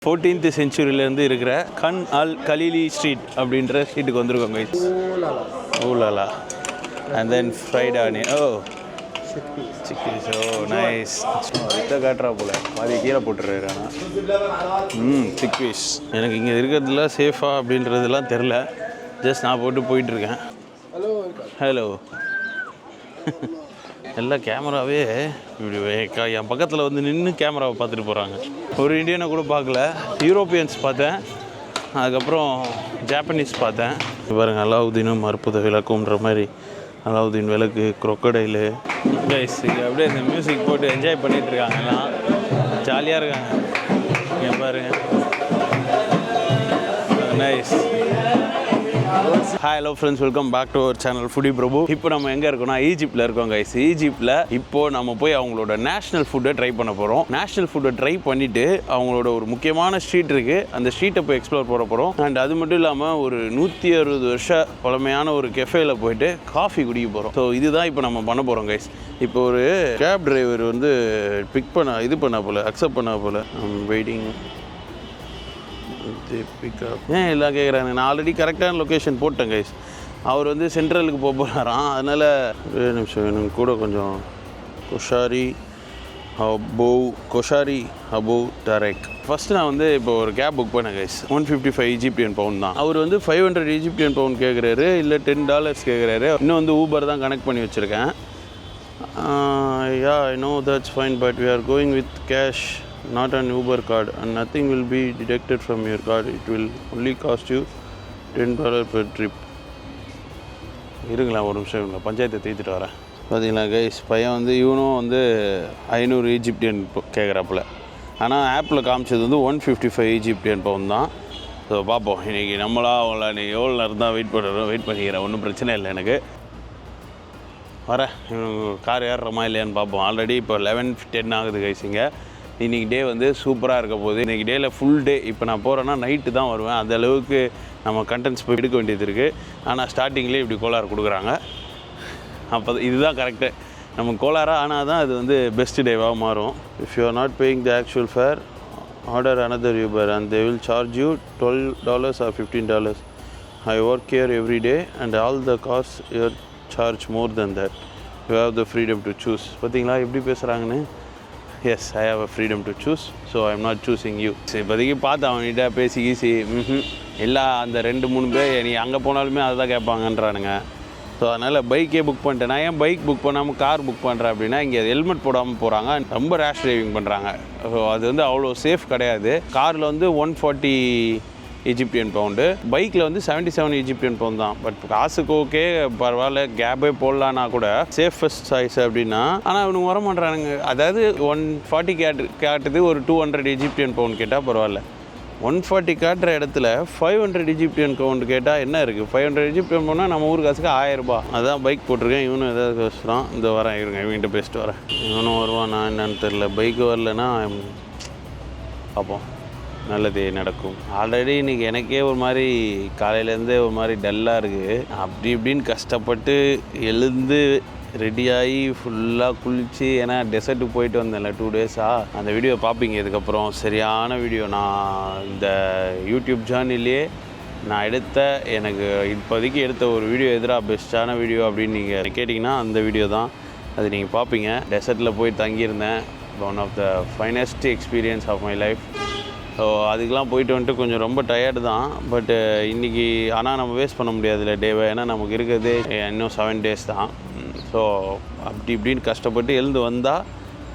14th செஞ்சுரியிலேருந்து இருக்கிற கன் அல் Galilei street அப்படின்ற ஸ்ட்ரீட்டுக்கு வந்திருக்கோம் கைஸ். ஊலாலா and then fried onion. Oh சிக்கீஸ். Oh nice. இதை காட்டுறா போல பாதி கீழே போட்டுருக்காரு. ஆனால் சிக்பீஸ் எனக்கு இங்கே இருக்கிறதுல சேஃபா அப்படின்றதுலாம் தெரில. ஜஸ்ட் நான் போயிட்டுருக்கேன். ஹலோ எல்லாம் கேமராவே இப்படி என் பக்கத்தில் வந்து நின்று கேமராவை பார்த்துட்டு போகிறாங்க. ஒரு இந்தியனை கூட பார்க்கல. யூரோப்பியன்ஸ் பார்த்தேன், அதுக்கப்புறம் ஜாப்பனீஸ் பார்த்தேன். பாருங்கள், அலாவுதீனும் அற்புத விளக்குன்ற மாதிரி அலாவுதீன் விளக்கு, க்ரொக்கடைலு கைஸ். இங்கே அப்படியே இந்த மியூசிக் போட்டு என்ஜாய் பண்ணிகிட்ருக்காங்க. எல்லாம் ஜாலியாக இருக்காங்க. இங்கே பாருங்கள், nice. Hi hello friends, welcome back to our channel foodie Prabhu. இப்போ நம்ம எங்கே இருக்கோம்னா ஈஜிப்டில் இருக்கோம் கைஸ். ஈஜிப்டில் இப்போது நம்ம போய் அவங்களோட நேஷ்னல் ஃபுட்டை ட்ரை பண்ண போகிறோம். நேஷ்னல் ஃபுட்டை ட்ரை பண்ணிவிட்டு அவங்களோட ஒரு முக்கியமான ஸ்ட்ரீட் இருக்குது, அந்த ஸ்ட்ரீட்டை போய் எக்ஸ்ப்ளோர் பண்ண போகிறோம். அண்ட் அது மட்டும் இல்லாமல் ஒரு 160 வருஷ பழமையான ஒரு கெஃபேல போயிட்டு காஃபி குடிக்க போகிறோம். ஸோ இதுதான் இப்போ நம்ம பண்ண போகிறோம் கைஸ். இப்போ ஒரு கேப் டிரைவர் வந்து அக்செப்ட் பண்ண போல் வெயிட்டிங் பிக்கப். ஏன் எல்லாம் கேட்குறாங்க? நான் ஆல்ரெடி கரெக்டான லொக்கேஷன் போட்டேன் கைஸ். அவர் வந்து சென்ட்ரலுக்கு போகிறாராம். அதனால் நிமிஷம் வேணும் கூட கொஞ்சம் கொஷாரி அபோவ் டரெக். ஃபஸ்ட்டு நான் வந்து இப்போ ஒரு கேப் புக் பண்ணேன் கைஸ். 155 ஈஜிப்டியன் பவுண்ட் தான். அவர் வந்து 500 ஈஜிப்டியன் பவுண்ட் கேட்குறாரு, இல்லை $10 கேட்குறாரு. இன்னும் வந்து ஊபர் தான் கனெக்ட் பண்ணி வச்சுருக்கேன். I know that's fine, but we are going with cash, not an Uber card, and nothing will be deducted from your card. It will only cost you $10 per trip. இருங்களா ஒரு நிமிஷம், பஞ்சாயத்தை தீர்த்துட்டு வரேன். பார்த்தீங்களா guys, பையன் வந்து இவனும் வந்து 500 ஈஜிப்டியன் கேட்குறாப்புல. ஆனால் ஆப்பில் காமிச்சது வந்து 155 ஈஜிப்டியன் பவுண்ட் தான். ஸோ பார்ப்போம் இன்றைக்கி நம்மளா அவங்கள நீ எவ்வளோ நேரம் தான் வெயிட் பண்ணிக்கிறேன். ஒன்றும் பிரச்சனை இல்லை எனக்கு. வரேன், கார் ஏறுறமா இல்லையான்னு பார்ப்போம். ஆல்ரெடி இப்போ 11:10 ஆகுது கைஸ். இன்றைக்கி டே வந்து சூப்பராக இருக்க போகுது. இன்றைக்கி டேயில் ஃபுல் டே. இப்போ நான் போகிறேன்னா நைட்டு தான் வருவேன். அந்த அளவுக்கு நம்ம கண்டென்ட்ஸ் போய் எடுக்க வேண்டியது இருக்குது. ஆனால் ஸ்டார்டிங்லேயே இப்படி கோளாறு கொடுக்குறாங்க. அப்போ இதுதான் கரெக்டு. நம்ம கோளாறாக ஆனால் தான் அது வந்து பெஸ்ட் டேவாக மாறும். If you are not paying the actual fare, order another Uber and they will charge you $12 or $15. I work here every day and all the cars here charge more than that. You have the freedom to choose. பார்த்தீங்களா எப்படி பேசுகிறாங்கன்னு? Yes, I have a freedom to choose, so I am not choosing you. சரி, இப்போதைக்கு பார்த்து அவன்கிட்ட பேசி எல்லா அந்த 2-3 பேர் நீ அங்கே போனாலுமே அதை தான் கேட்பாங்கன்றானுங்க. ஸோ அதனால் பைக்கே புக் பண்ணிட்டேன். நான் ஏன் பைக் புக் பண்ணாமல் கார் புக் பண்ணுறேன் அப்படின்னா, இங்கே ஹெல்மெட் போடாமல் போகிறாங்க, ரொம்ப ரேஷ் டிரைவிங் பண்ணுறாங்க. ஸோ அது வந்து அவ்வளோ சேஃப் கிடையாது. காரில் வந்து 140 ஈஜிப்டியன் பவுண்டு, பைக்கில் வந்து 77 ஈஜிப்டியன் பவுண்ட் தான். பட் காசுக்கு ஓகே, பரவாயில்ல, கேபே போடலான்னா கூட சேஃபஸ்ட் சாய்ஸ் அப்படின்னா. ஆனால் இவனுக்கு வர மாட்டேறானுங்க. அதாவது 140 காட்டுது, ஒரு 200 ஈஜிப்டியன் பவுண்ட் கேட்டால் பரவாயில்ல. 140 காட்டுற இடத்துல 500 ஈஜிப்டியன் பவுண்ட் கேட்டால் என்ன இருக்குது? 500 ஈஜிப்டியன் பவுண்ட்னா நம்ம ஊர் காசுக்கு 1000 ரூபாய். அதான் பைக் போட்டிருக்கேன். இவனும் எதாவது பேசுகிறான். இந்த வரேன் இருங்க, இவன்கிட்ட பேசிட்டு வரேன். இவனும் வருவான், நான் என்னன்னு தெரில. பைக்கு வரலன்னா பார்ப்போம், நல்லதே நடக்கும். ஆல்ரெடி இன்றைக்கி எனக்கே ஒரு மாதிரி காலையிலேருந்தே ஒரு மாதிரி டல்லாக இருக்குது. அப்படி இப்படின்னு கஷ்டப்பட்டு எழுந்து ரெடியாகி ஃபுல்லாக குளித்து, ஏன்னா டெசர்ட்டுக்கு போயிட்டு வந்தேன்ல 2 டேஸாக. அந்த வீடியோ பார்ப்பீங்க இதுக்கப்புறம். சரியான வீடியோ. நான் இந்த யூடியூப் சேனல்லையே நான் எனக்கு இப்போதைக்கு எடுத்த ஒரு வீடியோ எதிராக பெஸ்ட்டான வீடியோ அப்படின்னு நீங்கள் கேட்டிங்கன்னா அந்த வீடியோ தான். அது நீங்கள் பார்ப்பீங்க. டெசர்ட்டில் போய் தங்கியிருந்தேன். One of the finest experience of my life. So அதுக்கெலாம் போயிட்டு வந்துட்டு கொஞ்சம் ரொம்ப டயர்டு தான். பட்டு இன்றைக்கி ஆனால் நம்ம வேஸ்ட் பண்ண முடியாதுல்ல டேவை. ஏன்னா நமக்கு இருக்கிறதே இன்னும் 7 டேஸ் தான். ஸோ அப்படி இப்படின்னு கஷ்டப்பட்டு எழுந்து வந்தால்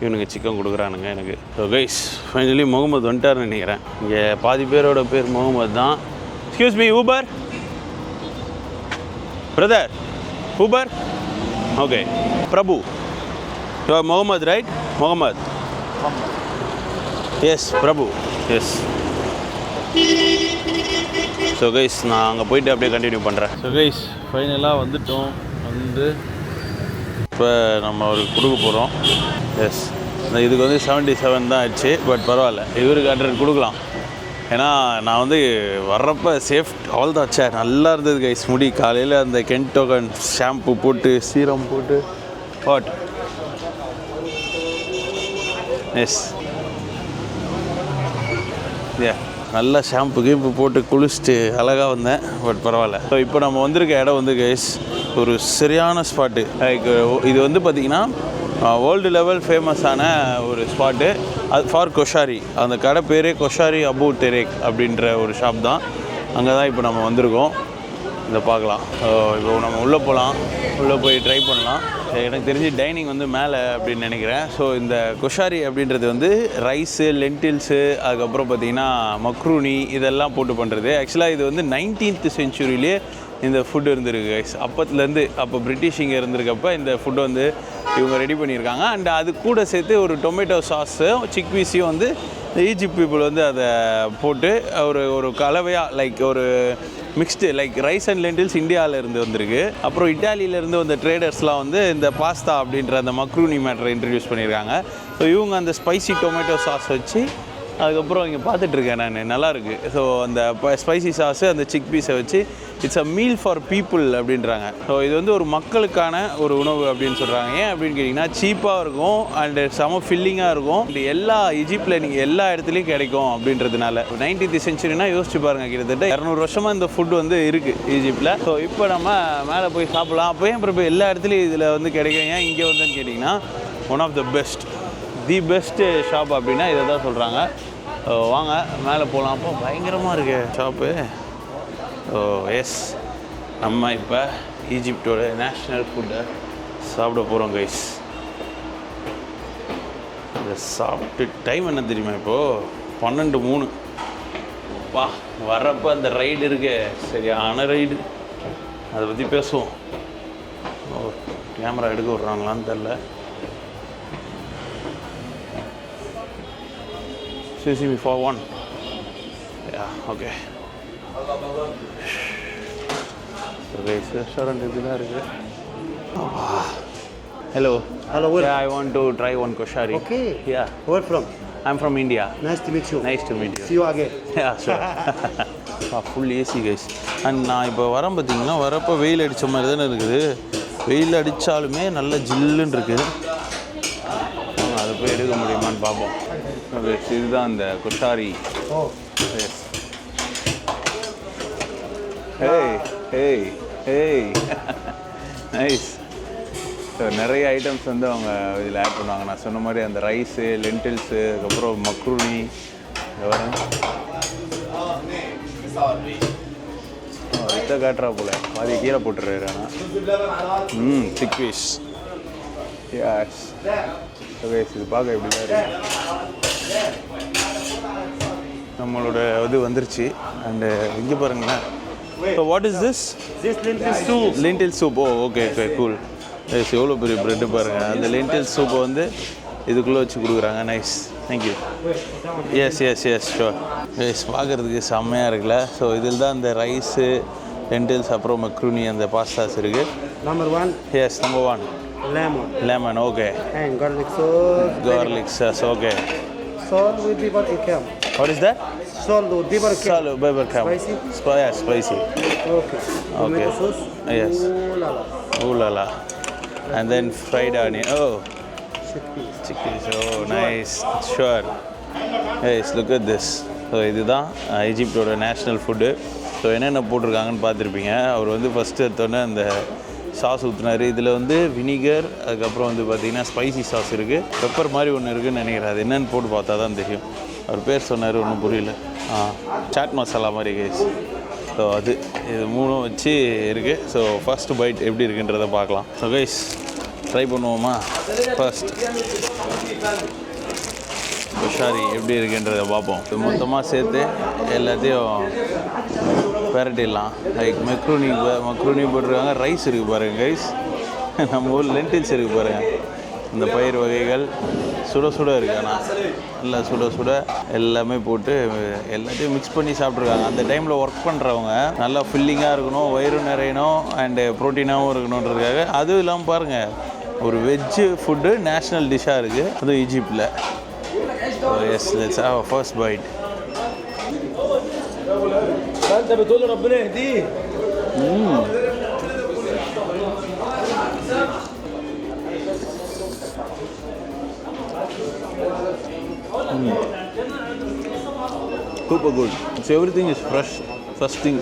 இவனுக்கு சிக்கன் கொடுக்குறானுங்க எனக்கு. ஸோ கைஸ், ஃபைனலி முகமது வந்துட்டார்னு நினைக்கிறேன். இங்கே பாதி பேரோட பேர் முகமது தான். Excuse me, Uber brother, Uber. Okay, Prabhu, you are Muhammad right? Muhammad, yes Prabhu, yes. So guys, நான் அங்கே போயிட்டு அப்படியே கண்டினியூ பண்ணுறேன். ஸோ கைஸ், ஃபைனலாக வந்துட்டோம். வந்து இப்போ நம்ம அவருக்கு கொடுக்க போகிறோம். எஸ், இதுக்கு வந்து 77 தான் ஆச்சு. பட் பரவாயில்ல, இவருக்கு 100 கொடுக்கலாம். ஏன்னா நான் வந்து வர்றப்போ சேஃப் ஆல் தான். சே, நல்லா இருந்தது கைஸ். முடி காலையில் அந்த கென்டோகன் ஷாம்பு போட்டு சீரம் போட்டு வாட். எஸ், நல்லா ஷாம்பு கீம்பு போட்டு குளிச்சுட்டு அழகாக வந்தேன். பட் பரவாயில்ல. ஸோ இப்போ நம்ம வந்திருக்க இடம் வந்து கைஸ் ஒரு சரியான ஸ்பாட்டு. லைக் இது வந்து பார்த்திங்கன்னா வேர்ல்டு லெவல் ஃபேமஸான ஒரு ஸ்பாட்டு. அது ஃபார் கொஷாரி. அந்த கடை பேரே கொஷாரி அபு டெரேக் அப்படின்ற ஒரு ஷாப் தான். அங்கே தான் இப்போ நம்ம வந்திருக்கோம். இதை பார்க்கலாம். இப்போ நம்ம உள்ளே போகலாம், உள்ளே போய் ட்ரை பண்ணலாம். எனக்கு தெரிஞ்சு டைனிங் வந்து மேலே அப்படின்னு நினைக்கிறேன். ஸோ இந்த கொஷாரி அப்படின்றது வந்து ரைஸு, லென்டில்ஸு, அதுக்கப்புறம் பார்த்திங்கன்னா மக்ரூனி இதெல்லாம் போட்டு பண்ணுறது. ஆக்சுவலாக இது வந்து 19th செஞ்சுரியிலே இந்த ஃபுட்டு இருந்திருக்கு கைஸ். அப்பத்துலேருந்து அப்போ பிரிட்டிஷ் இங்கே இருந்திருக்கப்போ இந்த ஃபுட்டு வந்து இவங்க ரெடி பண்ணியிருக்காங்க. அண்ட் அது கூட சேர்த்து ஒரு டொமேட்டோ சாஸும் சிக்பீஸையும் வந்து ஈஜிப்ட் பீப்புள் வந்து அதை போட்டு ஒரு கலவையாக லைக் ஒரு mixed like rice and lentils இந்தியாவிலேருந்து வந்திருக்கு. அப்புறம் இட்டாலியிலேருந்து வந்த ட்ரேடர்ஸ்லாம் வந்து இந்த பாஸ்தா அப்படின்ற அந்த மக்ரூனி மேட்டரை இன்ட்ரடியூஸ் பண்ணியிருக்காங்க. ஸோ இவங்க அந்த ஸ்பைசி டொமேட்டோ சாஸ் வச்சு அதுக்கப்புறம் இங்கே பார்த்துட்ருக்கேன் நான், நல்லாயிருக்கு. ஸோ அந்த ஸ்பைசி சாஸு அந்த சிக் பீஸை வச்சு it's a meal for people அப்படின்றாங்க. ஸோ இது வந்து ஒரு மக்களுக்கான ஒரு உணவு அப்படின்னு சொல்கிறாங்க. ஏன் அப்படின்னு கேட்டிங்கன்னா சீப்பாக இருக்கும் அண்டு செம ஃபில்லிங்காக இருக்கும். எல்லா ஈஜிப்டில் நீங்கள் எல்லா இடத்துலையும் கிடைக்கும் அப்படின்றதுனால. 19th செஞ்சுரினா யோசிச்சு பாருங்கள், கிட்டத்தட்ட 200 வருஷமாக இந்த ஃபுட் வந்து இருக்குது ஈஜிப்டில். ஸோ இப்போ நம்ம மேலே போய் சாப்பிட்லாம். அப்போ ஏன் இப்போ எல்லா இடத்துலையும் இதில் வந்து கிடைக்கும், ஏன் இங்கே வந்துன்னு கேட்டிங்கன்னா one of the best, the best shop அப்படின்னா இதை தான் சொல்கிறாங்க. வாங்க மேலே போகலாம். அப்போ பயங்கரமாக இருக்கு ஷாப்பு. எஸ், நம்ம இப்போ ஈஜிப்டோட நேஷ்னல் ஃபுட்டை சாப்பிட போகிறோம் கைஸ். இதை சாப்பிட்டு டைம் என்ன தெரியுமா இப்போது 12:03. வா, வர்றப்போ அந்த ரைடு இருக்கு, சரியான ரைடு. அதை பற்றி பேசுவோம். கேமரா எடுக்க விட்றாங்களான்னு தெரில. CC me for one. Yeah, okay. So guys, restaurant idhula irukku. Hello. Hello. Where? Yeah, I want to try one koshari. Okay. Yeah. Where from? I'm from India. Nice to meet you. Nice to meet you. See you again. Yeah, sure. Full AC guys. And நான் இப்போ வரேன் பார்த்தீங்கன்னா, வரப்போ வெயில் அடித்த மாதிரி தானே இருக்குது. வெயில் அடித்தாலுமே நல்ல ஜில்லுன்னு இருக்குது. அதை போய் எடுக்க முடியுமான்னு பார்ப்போம். இதுதான் இந்த கொஷாரி. நைஸ். ஸோ நிறைய ஐட்டம்ஸ் வந்து அவங்க இதில் ஆட் பண்ணுவாங்க. நான் சொன்ன மாதிரி அந்த ரைஸு, லென்டில்ஸு, அதுக்கப்புறம் மக்ரூனி, இதை காட்டுறா போல, பாதி கீழே போட்டுருக்காரு. ஆனால் சிக் பீஸ். யாஸ். ஓகே, இது பார்க்க எப்படி தான் இருக்கு. நம்மளோட இது வந்துருச்சு. அண்டு இங்கே பாருங்களேன். So what is this? Lentil soup. Lentil soup. Oh, okay okay, cool. Nice. எவ்வளோ பெரிய ப்ரெட்டு பாருங்கள். அந்த லென்டில் சூப்பை வந்து இதுக்குள்ளே வச்சு கொடுக்குறாங்க. Nice, thank you. Yes yes yes sure. Yes, பார்க்குறதுக்கு செம்மையாக இருக்குல்ல. ஸோ இதில் தான் அந்த ரைஸு, லென்டில்ஸ், அப்புறம் மக்ரூனி, அந்த பாஸ்தாஸ் இருக்குது. Number 1. Yes, number 1. Lemon, okay. And garlic sauce. Garlic sauce, okay. Salt with pepper and cam. What is that? Salt with pepper and cam. Salt, pepper, cam. Spicy? Yeah, spicy. Okay. Tomato sauce. Yes. Ooh la la. Ooh la la. And then fried onion. Oh, chickpeas. Oh, nice. Sure. Yes, look at this. So இதுதான் ஈஜிப்டோட national food. So என்னென்ன போட்டிருக்காங்கன்னு பார்த்துருப்பீங்க. அவர் வந்து first எடுத்தோன்னே அந்த sauce ஊற்றினார். இதில் வந்து vinegar, அதுக்கப்புறம் வந்து பார்த்திங்கன்னா ஸ்பைசி சாஸ் இருக்குது, பெப்பர் மாதிரி ஒன்று இருக்குதுன்னு நினைக்கிறேன். அது என்னென்னு போட்டு பார்த்தா தான் தெரியும். அவர் பேர் சொன்னார், ஒன்றும் புரியல. சாட் மசாலா மாதிரி கைஸ். ஸோ அது இது மூணும் வச்சு இருக்குது. ஸோ ஃபஸ்ட்டு பைட் எப்படி இருக்குன்றதை பார்க்கலாம். ஸோ கைஸ், ட்ரை பண்ணுவோமா? ஃபர்ஸ்ட் கொஷாரி எப்படி இருக்குன்றதை பார்ப்போம். இது மொத்தமாக சேர்த்து எல்லாத்தையும் பெரட்டிடலாம். லைக் மக்ரூனி போட்டிருக்காங்க. ரைஸ் இருக்குது பாருங்கள் கைஸ். நம்ம ஊர் லென்டில்ஸ் இருக்குது பாருங்கள். இந்த பயிர் வகைகள் சுட சுட இருக்குது. ஆனால் நல்லா சுட சுட எல்லாமே போட்டு எல்லாத்தையும் மிக்ஸ் பண்ணி சாப்பிட்ருக்காங்க. அந்த டைமில் ஒர்க் பண்ணுறவங்க நல்லா ஃபில்லிங்காக இருக்கணும், வயிறு நிறையணும், அண்டு ப்ரோட்டீனாகவும் இருக்கணுன்றதுக்காக. அதுவும் இல்லாமல் பாருங்கள், ஒரு வெஜ்ஜு ஃபுட்டு நேஷ்னல் டிஷ்ஷாக இருக்குது, அதுவும் ஈஜிப்டில். Yes, let's have a first bite. انت بتقول ربنا يهديه. Super good. It's everything is fresh. First thing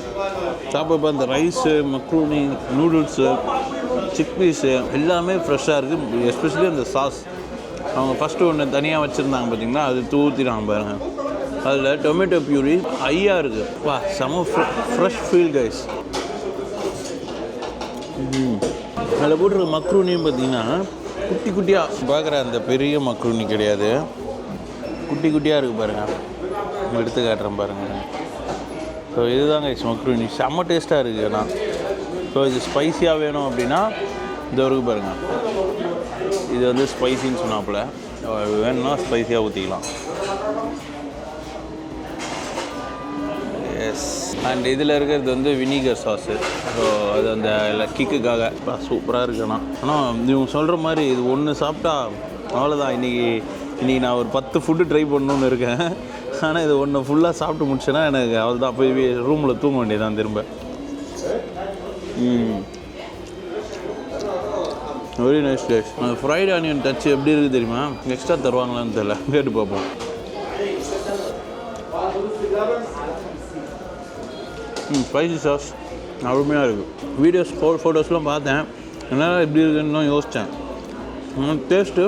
சாப்பிட்றப்ப அந்த ரைஸு, மக்ரூனி, நூடுல்ஸு, சிக்பீஸு எல்லாமே ஃப்ரெஷ்ஷாக இருக்குது. எஸ்பெஷலி அந்த சாஸ் அவங்க ஃபஸ்ட்டு ஒன்று தனியாக வச்சுருந்தாங்க பார்த்தீங்கன்னா, அது தூத்திடாங்க பாருங்கள். அதில் டொமேட்டோ பியூரி ஹையாக இருக்குது. வா செம ஃப்ரெஷ் ஃபீல் கைஸ். அதில் போட்டுருக்க மக்ரூனியும் பார்த்தீங்கன்னா குட்டி குட்டியாக பார்க்குற அந்த பெரிய மக்ரூனி கிடையாது, குட்டி குட்டியாக இருக்குது பாருங்கள். எடுத்து காட்டுறேன் பாருங்கள். ஸோ இதுதாங்க மக்ரூனி செம்ம டேஸ்ட்டாக இருக்குது. ஆனால் ஸோ இது ஸ்பைஸியாக வேணும் அப்படின்னா இந்த வரைக்கும் பாருங்கள். இது வந்து ஸ்பைசின்னு சொன்னாப்புல, வேணும்னா ஸ்பைஸியாக ஊற்றிக்கலாம். எஸ். அண்ட் இதில் இருக்கிறது வந்து வினிகர் சாஸு. ஸோ அது அந்த கிக்குக்காக சூப்பராக இருக்குண்ணா. ஆனால் இவங்க சொல்கிற மாதிரி இது ஒன்று சாப்பிட்டா அவ்வளோதான். இன்றைக்கி நான் ஒரு 10 ஃபுட்டு ட்ரை பண்ணணுன்னு இருக்கேன். ஆனால் இது ஒன்று ஃபுல்லாக சாப்பிட்டு முடிச்சேன்னா எனக்கு அவ்வளோதான், போய் ரூமில் தூங்க வேண்டியதான் திரும்ப. Very nice days. அந்த ஃப்ரைட் ஆனியன் டச் எப்படி இருக்குது தெரியுமா? எக்ஸ்ட்ரா தருவாங்களான்னு தெரியல, கேட்டு பார்ப்போம். ஸ்பைசி சாஸ் அருமையாக இருக்குது. வீடியோஸ் ஃபோட்டோஸ்லாம் பார்த்தேன், என்னால் எப்படி இருக்குன்னு தான் யோசித்தேன். டேஸ்ட்டு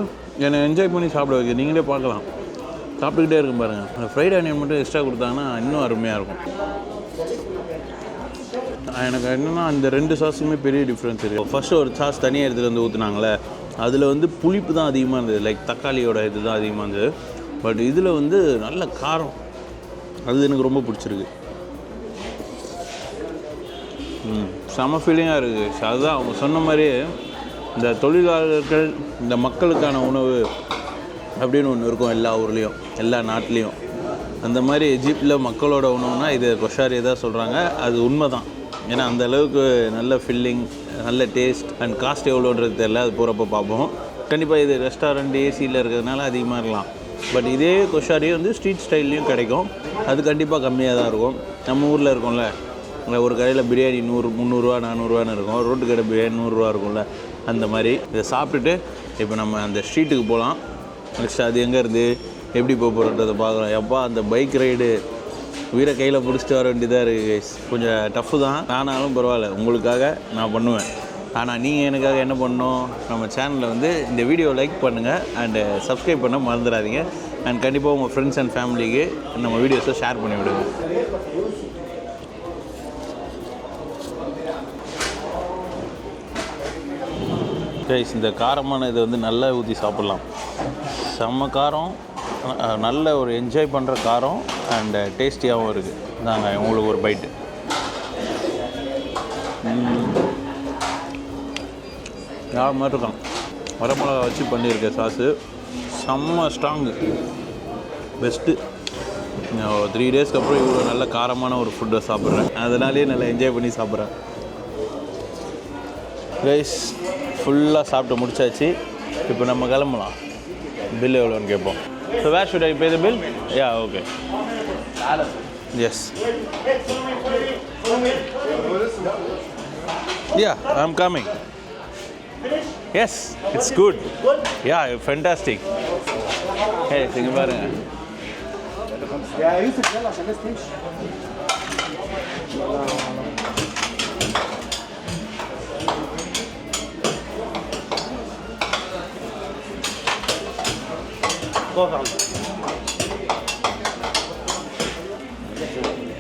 என்னை என்ஜாய் பண்ணி சாப்பிட வைக்க நீங்களே பார்க்கலாம். சாப்பிட்டுக்கிட்டே இருக்கும் பாருங்கள். அந்த ஃப்ரைட் ஆனியன் மட்டும் எக்ஸ்ட்ரா கொடுத்தாங்கன்னா இன்னும் அருமையாக இருக்கும். எனக்கு என்னென்னா அந்த 2 சாஸுமே பெரிய டிஃப்ரென்ஸ் இருக்குது. ஃபஸ்ட்டு ஒரு சாஸ் தனியாக எடுத்துகிட்டு வந்து ஊற்றுனாங்களே, அதில் வந்து புளிப்பு தான் அதிகமாக இருந்தது, லைக் தக்காளியோட இது தான் அதிகமாக இருந்தது. பட் இதில் வந்து நல்ல காரம், அது எனக்கு ரொம்ப பிடிச்சிருக்கு. செம ஃபீலிங்காக இருக்குது. அதுதான் அவங்க சொன்ன மாதிரியே இந்த தொழிலாளர்கள், இந்த மக்களுக்கான உணவு அப்படின்னு ஒன்று இருக்கும் எல்லா ஊர்லேயும், எல்லா நாட்டிலையும். அந்த மாதிரி எஜிப்டில் மக்களோட உணவுனா இது கொஷாரியை தான் சொல்கிறாங்க. அது உண்மை தான். ஏன்னா அந்த அளவுக்கு நல்ல ஃபில்லிங், நல்ல டேஸ்ட் அண்ட் காஸ்ட் எவ்வளோன்றது தெரியல, அது போகிறப்ப பார்ப்போம். கண்டிப்பாக இது ரெஸ்டாரண்ட் ஏசியில் இருக்கிறதுனால அதிகமாக இருக்கலாம். பட் இதே கொஷாரி வந்து ஸ்ட்ரீட் ஸ்டைல்லையும் கிடைக்கும். அது கண்டிப்பாக கம்மியாக தான் இருக்கும். நம்ம ஊரில் இருக்கோம்ல, ஒரு கடையில் பிரியாணி 100, 300, 400 இருக்கும். ரோட்டு கடை பிரியாணி 100 இருக்கும்ல, அந்த மாதிரி. இதை சாப்பிட்டுட்டு இப்போ நம்ம அந்த ஸ்ட்ரீட்டுக்கு போகலாம். நெக்ஸ்ட் அது எங்கே இருந்து எப்படி போக போகிறன்றதை பார்க்கலாம். எப்பா அந்த பைக் ரைடு உயிரை கையில் பிடிச்சிட்டு வர வேண்டியதாக இருக்குது கைஸ். கொஞ்சம் டஃப்பு தான், ஆனாலும் பரவாயில்ல, உங்களுக்காக நான் பண்ணுவேன். ஆனால் நீங்கள் எனக்காக என்ன பண்ணணும், நம்ம சேனலில் வந்து இந்த வீடியோ லைக் பண்ணுங்கள் அண்டு சப்ஸ்கிரைப் பண்ண மறந்துடாதீங்க. அண்ட் கண்டிப்பாக உங்கள் ஃப்ரெண்ட்ஸ் அண்ட் ஃபேமிலிக்கு நம்ம வீடியோஸை ஷேர் பண்ணி விடுங்க. கைஸ் இந்த காரமான இதை வந்து நல்லா ஊற்றி சாப்பிட்லாம். செம்ம காரம், நல்ல ஒரு என்ஜாய் பண்ணுற காரம் அண்டு டேஸ்டியாகவும் இருக்குது. தாங்க உங்களுக்கு ஒரு பைட்டு. யார் மாதிரி இருக்கான், வரமிளகா வச்சு பண்ணியிருக்க சாஸு செம்ம ஸ்ட்ராங்கு, பெஸ்ட்டு. 3 டேஸ்க்கு அப்புறம் இவ்வளோ நல்ல காரமான ஒரு ஃபுட்டை சாப்பிட்றேன். அதனாலேயே நல்லா என்ஜாய் பண்ணி சாப்பிட்றேன். ரைஸ் ஃபுல்லாக சாப்பிட்டு முடிச்சாச்சு. இப்போ நம்ம கிளம்பலாம். பில் எவ்வளோன்னு கேட்போம். So where should I pay the bill? Yeah okay. Yes yeah I am coming. Yes it's good. Yeah fantastic. Hey இங்கே பாருங்க.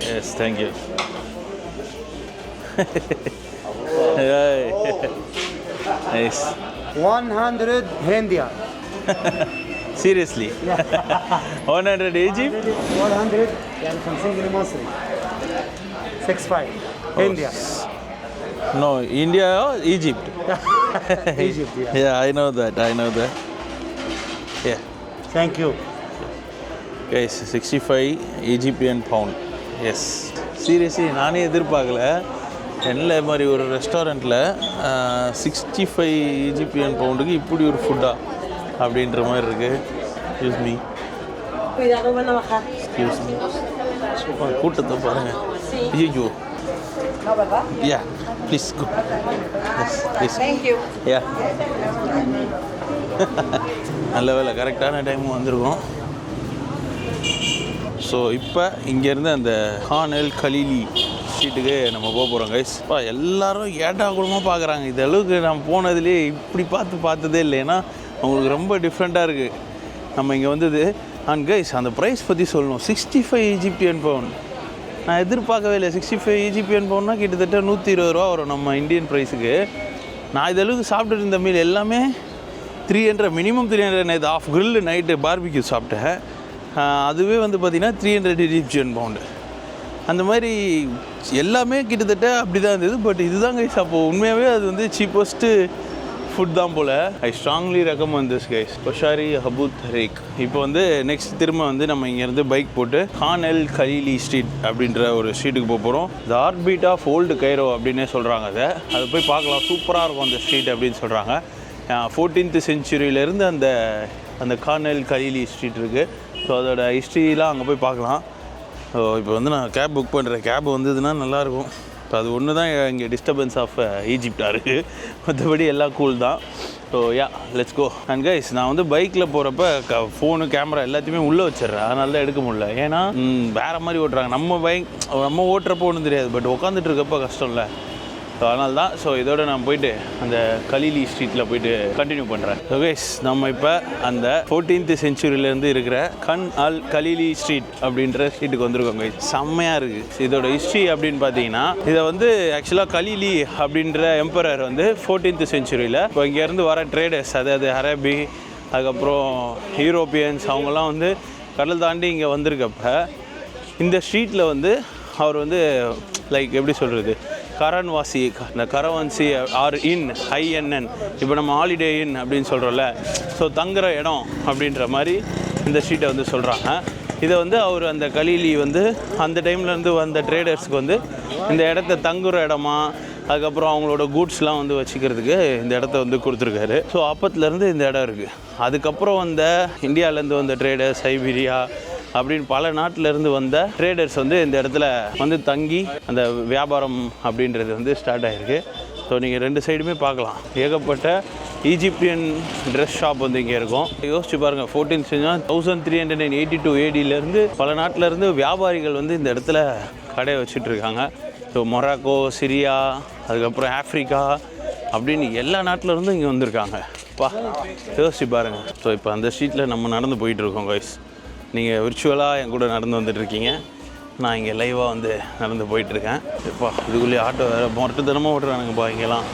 Yes, thank you. Nice. 100 Hindia. Seriously? Yeah. 100 Egypt? 100 يعني 50 جنيه مصري. 65 India. No, India or Egypt? Egypt, yeah. Yeah, I know that. Yeah. Thank you. Guys, 65 Egyptian pound. Yes. Seriously, நானே எதிர்பார்க்கல. என்ன மாதிரி ஒரு ரெஸ்டாரண்ட்டில் 65 Egyptian பவுண்டுக்கு இப்படி ஒரு ஃபுட்டா அப்படின்ற மாதிரி இருக்குது. Excuse me. Excuse me. Super கூட்டத்தை பாருங்கள். ஐயோ. Yeah please go. Yes please. Thank you. Yeah நல்ல வேலை கரெக்டான டைமும் வந்திருக்கோம். ஸோ இப்போ இங்கேருந்து அந்த கான் அல் கலீலி ஸ்ட்ரீட்டுக்கு நம்ம போக போகிறோம் கைஸ். எல்லாரும் ஏட்டாகுளமாக பார்க்குறாங்க. இது அளவுக்கு நம்ம போனதுலேயே இப்படி பார்த்ததே இல்லை. ஏன்னா அவங்களுக்கு ரொம்ப டிஃப்ரெண்ட்டாக இருக்குது நம்ம இங்கே வந்தது. அண்ட் கைஸ் அந்த ப்ரைஸ் பற்றி சொல்லணும். 65 ஈஜிப்டியன் பவுண்ட். நான் எதிர்பார்க்கவே இல்லை. 65 ஈஜிப்டியன் பவுண்ட்னா கிட்டத்தட்ட 120 ரூபா வரும் நம்ம இந்தியன் ப்ரைஸுக்கு. நான் இதளவுக்கு சாப்பிட்டுட்டு இருந்த மீல் எல்லாமே 300, மினிமம் 300. நேற்று ஆஃப் கிரில் நைட்டு பார்பிக்யூ சாப்பிட்டேன். அதுவே வந்து பார்த்திங்கன்னா 300 ஈஜிப்டியன் பவுண்டு. அந்த மாதிரி எல்லாமே கிட்டத்தட்ட அப்படி தான் இருந்தது. பட் இதுதான் கைஸ் அப்போது உண்மையாகவே அது வந்து சீப்பஸ்ட்டு ஃபுட் தான் போல். I strongly recommend this guys. Koshari Abu Tarek. இப்போ வந்து நெக்ஸ்ட் திரும்ப வந்து நம்ம இங்கேருந்து பைக் போட்டு கான் அல் கலீலி ஸ்ட்ரீட் அப்படின்ற ஒரு ஸ்ட்ரீட்டுக்கு போக போகிறோம். The heartbeat of old Cairo அப்படின்னே சொல்கிறாங்க. அதை போய் பார்க்கலாம். சூப்பராக இருக்கும் அந்த ஸ்ட்ரீட் அப்படின்னு சொல்கிறாங்க. 14th செஞ்சுரியிலேருந்து அந்த கான் அல் கலீலி ஸ்ட்ரீட் இருக்குது. ஸோ அதோட ஹிஸ்ட்ரிலாம் அங்கே போய் பார்க்கலாம். ஸோ இப்போ வந்து நான் கேப் புக் பண்ணுறேன். கேப் வந்ததுன்னா நல்லாயிருக்கும். இப்போ அது ஒன்று தான் இங்கே டிஸ்டர்பன்ஸ் ஆஃப் ஈஜிப்டாக இருக்குது. மற்றபடி எல்லாம் கூல் தான். So yeah let's go. And guys நான் வந்து பைக்கில் போகிறப்ப ஃபோனு கேமரா எல்லாத்தையுமே உள்ளே வச்சிடுறேன். அதனால தான் எடுக்க முடியல. ஏன்னா வேறு மாதிரி ஓட்டுறாங்க. நம்ம ஓட்டுறப்போ ஒன்றும் தெரியாது. பட் உட்காந்துட்டு இருக்கப்போ கஷ்டம் இல்லை. ஸோ அதனால தான். ஸோ இதோட நான் போயிட்டு அந்த கலீலி ஸ்ட்ரீட்டில் போயிட்டு கண்டினியூ பண்ணுறேன். ஸோ கைஸ் நம்ம இப்போ அந்த 14th செஞ்சுரியிலேருந்து இருக்கிற கான் அல் கலீலி ஸ்ட்ரீட் அப்படின்ற ஸ்ட்ரீட்டுக்கு வந்திருக்கோம் கைஸ். செம்மையாக இருக்குது. இதோட ஹிஸ்ட்ரி அப்படின்னு பார்த்தீங்கன்னா இதை வந்து ஆக்சுவலாக கலீலி அப்படின்ற எம்பரர் வந்து 14th செஞ்சுரியில் இப்போ இங்கேருந்து வர ட்ரேடர்ஸ், அதாவது அரபி, அதுக்கப்புறம் யூரோப்பியன்ஸ், அவங்கெல்லாம் வந்து கடல் தாண்டி இங்கே வந்திருக்கப்ப இந்த ஸ்ட்ரீட்டில் வந்து அவர் வந்து லைக் எப்படி சொல்கிறது, கரன்வாசி, இந்த கரவான்சி ஆர் இன் INN, இப்போ நம்ம ஹாலிடே இன் அப்படின்னு சொல்கிறோம்ல. ஸோ தங்குற இடம் அப்படின்ற மாதிரி இந்த ஸ்ட்ரீட்டை வந்து சொல்கிறாங்க. இதை வந்து அவர் அந்த கலீலி வந்து அந்த டைம்லேருந்து வந்த ட்ரேடர்ஸ்க்கு வந்து இந்த இடத்த தங்குற இடமா, அதுக்கப்புறம் அவங்களோட கூட்ஸ்லாம் வந்து வச்சுக்கிறதுக்கு இந்த இடத்த வந்து கொடுத்துருக்காரு. ஸோ அப்பத்துலேருந்து இந்த இடம் இருக்குது. அதுக்கப்புறம் வந்த இந்தியாவிலேருந்து வந்த ட்ரேடர்ஸ், சைபீரியா அப்படின்னு பல நாட்டிலேருந்து வந்த ட்ரேடர்ஸ் வந்து இந்த இடத்துல வந்து தங்கி அந்த வியாபாரம் அப்படின்றது வந்து ஸ்டார்ட் ஆகிருக்கு. ஸோ நீங்கள் ரெண்டு சைடுமே பார்க்கலாம். ஏகப்பட்ட ஈஜிப்டியன் ட்ரெஸ் ஷாப் வந்து இங்கே இருக்கும். யோசிச்சு பாருங்கள், 14th செஞ்சுரி 1382 AD பல நாட்டிலேருந்து வியாபாரிகள் வந்து இந்த இடத்துல கடையை வச்சுட்ருக்காங்க. ஸோ மொராக்கோ, சிரியா, அதுக்கப்புறம் ஆஃப்ரிக்கா அப்படின்னு எல்லா நாட்டிலேருந்தும் இங்கே வந்திருக்காங்க. யோசிச்சு பாருங்கள். ஸோ இப்போ அந்த ஸ்ட்ரீட்டில் நம்ம நடந்து போயிட்டுருக்கோம் கைஸ். நீங்கள் விர்ச்சுவலாக என் கூட நடந்து வந்துட்டுருக்கீங்க. நான் இங்கே லைவாக வந்து நடந்து போயிட்டுருக்கேன். இப்போ இதுக்குள்ளேயே ஆட்டோ வேறு மொட்டத்தனமாக ஓட்டுறானுங்கப்பா. இங்கெல்லாம்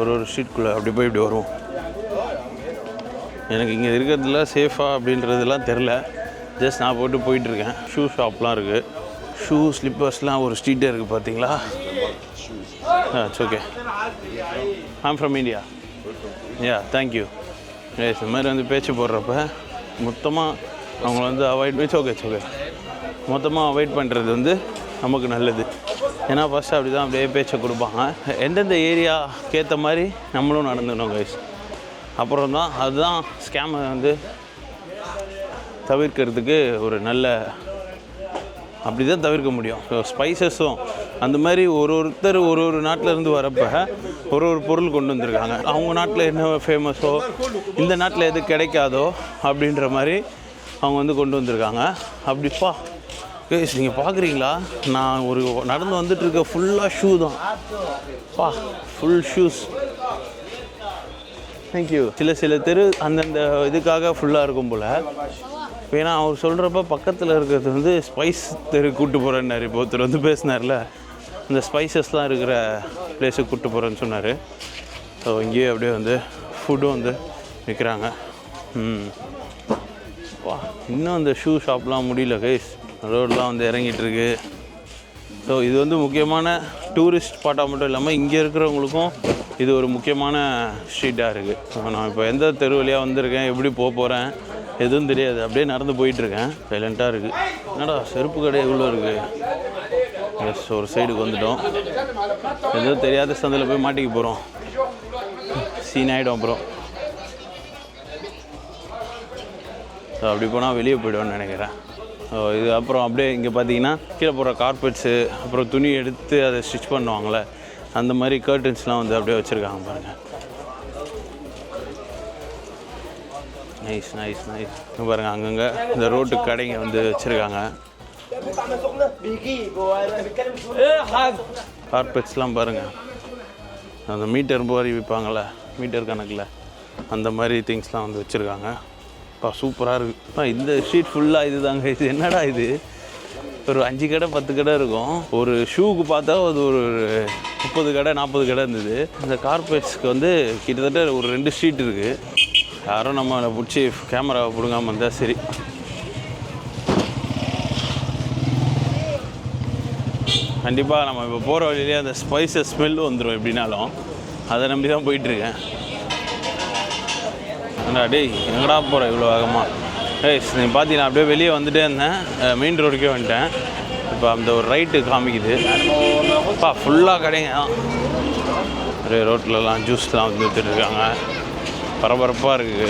ஒரு ஸ்ட்ரீட்குள்ளே அப்படி போய் இப்படி வருவோம். எனக்கு இங்கே இருக்கிறதுல சேஃபாக அப்படின்றதுலாம் தெரில. ஜஸ்ட் நான் போயிட்டுருக்கேன். ஷூ ஷாப்லாம் இருக்குது. ஷூ ஸ்லிப்பர்ஸ்லாம் ஒரு ஸ்ட்ரீட்டே இருக்குது பார்த்தீங்களா. It's okay. I'm from India. Yeah thank you. Yes இந்த மாதிரி வந்து பேச்சு போடுறப்ப மொத்தமாக அவங்கள வந்து அவாய்ட் ஓகே மொத்தமாக அவாய்ட் பண்ணுறது வந்து நமக்கு நல்லது. ஏன்னா ஃபஸ்ட்டு அப்படி தான் அப்படியே பேச்சை கொடுப்பாங்க. எந்தெந்த ஏரியாவுக்கு ஏற்ற மாதிரி நம்மளும் நடந்துக்கணும் கைஸ். அப்புறம் தான் அதுதான் ஸ்கேமை வந்து தவிர்க்கிறதுக்கு ஒரு நல்ல அப்படி தான் தவிர்க்க முடியும். ஸோ ஸ்பைசஸும் அந்த மாதிரி ஒருத்தர் ஒரு நாட்டிலேருந்து வரப்போ ஒரு பொருள் கொண்டு வந்திருக்காங்க. அவங்க நாட்டில் என்ன ஃபேமஸோ, இந்த நாட்டில் எது கிடைக்காதோ அப்படின்ற மாதிரி அவங்க வந்து கொண்டு வந்திருக்காங்க. அப்படிப்பா கைஸ் நீங்கள் பார்க்குறீங்களா, நான் ஒரு நடந்து வந்துட்டுருக்க ஃபுல்லாக ஷூ தான். Full shoes. தேங்க்யூ. சில தெரு அந்தந்த இதுக்காக ஃபுல்லாக இருக்கும் போல். ஏன்னா அவர் சொல்கிறப்ப பக்கத்தில் இருக்கிறது வந்து ஸ்பைஸ் தெரு கூப்பிட்டு போகிறேன்னாரு. இப்போ ஒருத்தர் வந்து பேசினார்ல, இந்த ஸ்பைசஸ்லாம் இருக்கிற பிளேஸுக்கு கூப்பிட்டு போகிறேன்னு சொன்னார். ஸோ இங்கேயே அப்படியே வந்து ஃபுட்டும் வந்து விற்கிறாங்க. இன்னும் அந்த ஷூ ஷாப்லாம் முடியல கைஸ். ரோடெலாம் வந்து இறங்கிட்டுருக்கு. ஸோ இது வந்து முக்கியமான டூரிஸ்ட் ஸ்பாட்டாக மட்டும் இல்லாமல் இங்கே இருக்கிறவங்களுக்கும் இது ஒரு முக்கியமான ஸ்ட்ரீட்டாக இருக்குது. ஸோ நான் இப்போ எந்த தெரு வழியாக வந்திருக்கேன், எப்படி போகிறேன் எதுவும் தெரியாது. அப்படியே நடந்து போயிட்டுருக்கேன். சைலண்ட்டாக இருக்குது. என்னடா செருப்பு கடை எவ்வளோ இருக்குது. எஸ் ஒரு சைடுக்கு வந்துட்டோம். எதுவும் தெரியாத சந்தையில் போய் மாட்டிக்க போகிறோம். சீன் ஆகிடும் அப்புறம். ஸோ அப்படி போனால் வெளியே போய்டுவோன்னு நினைக்கிறேன். இது அப்புறம் அப்படியே இங்கே பார்த்தீங்கன்னா கீழே போடுற கார்பெட்ஸு, அப்புறம் துணி எடுத்து அதை ஸ்டிச் பண்ணுவாங்களே, அந்த மாதிரி கர்டன்ஸ்லாம் வந்து அப்படியே வச்சுருக்காங்க பாருங்கள். Nice nice nice. பாருங்கள் அங்கங்கே இந்த ரோட்டு கடைங்க வந்து வச்சுருக்காங்க. கார்பெட்ஸ்லாம் பாருங்கள், அந்த மீட்டர் மாதிரி விற்பாங்கள்ல, மீட்டர் கணக்கில் அந்த மாதிரி திங்ஸ்லாம் வந்து வச்சுருக்காங்க. சூப்பராக இருக்குது. இந்த ஸ்ட்ரீட் ஃபுல்லாக இது தாங்க. இது என்னடா இது, ஒரு 5 கடை 10 கடை இருக்கும். ஒரு ஷூவுக்கு பார்த்தா அது ஒரு 30 கடை 40 கடை இருந்தது. இந்த கார்பெட்ஸ்க்கு வந்து கிட்டத்தட்ட ஒரு 2 ஸ்ட்ரீட் இருக்குது. யாரும் நம்மளை பிடிச்சி கேமராவை பிடுங்காமல் இருந்தால் சரி. கண்டிப்பாக நம்ம இப்போ போகிற வழியிலே அந்த ஸ்பைசஸ் ஸ்மெல் வந்துடும் எப்படின்னாலும். அதை நம்பி தான் போயிட்டுருக்கேன். டேய் எங்கடா போகிறேன் இவ்வளோ வேகமாக? நீ பார்த்தீங்கன்னா அப்படியே வெளியே வந்துட்டே இருந்தேன், மெயின் ரோடுக்கே வந்துட்டேன். இப்போ அந்த ஒரு ரைட்டு காமிக்குது. ஃபுல்லாக கடைங்க தான். ஒரே ரோட்லலாம் ஜூஸ்லாம் வந்து விற்றுட்ருக்காங்க. பரபரப்பாக இருக்குது.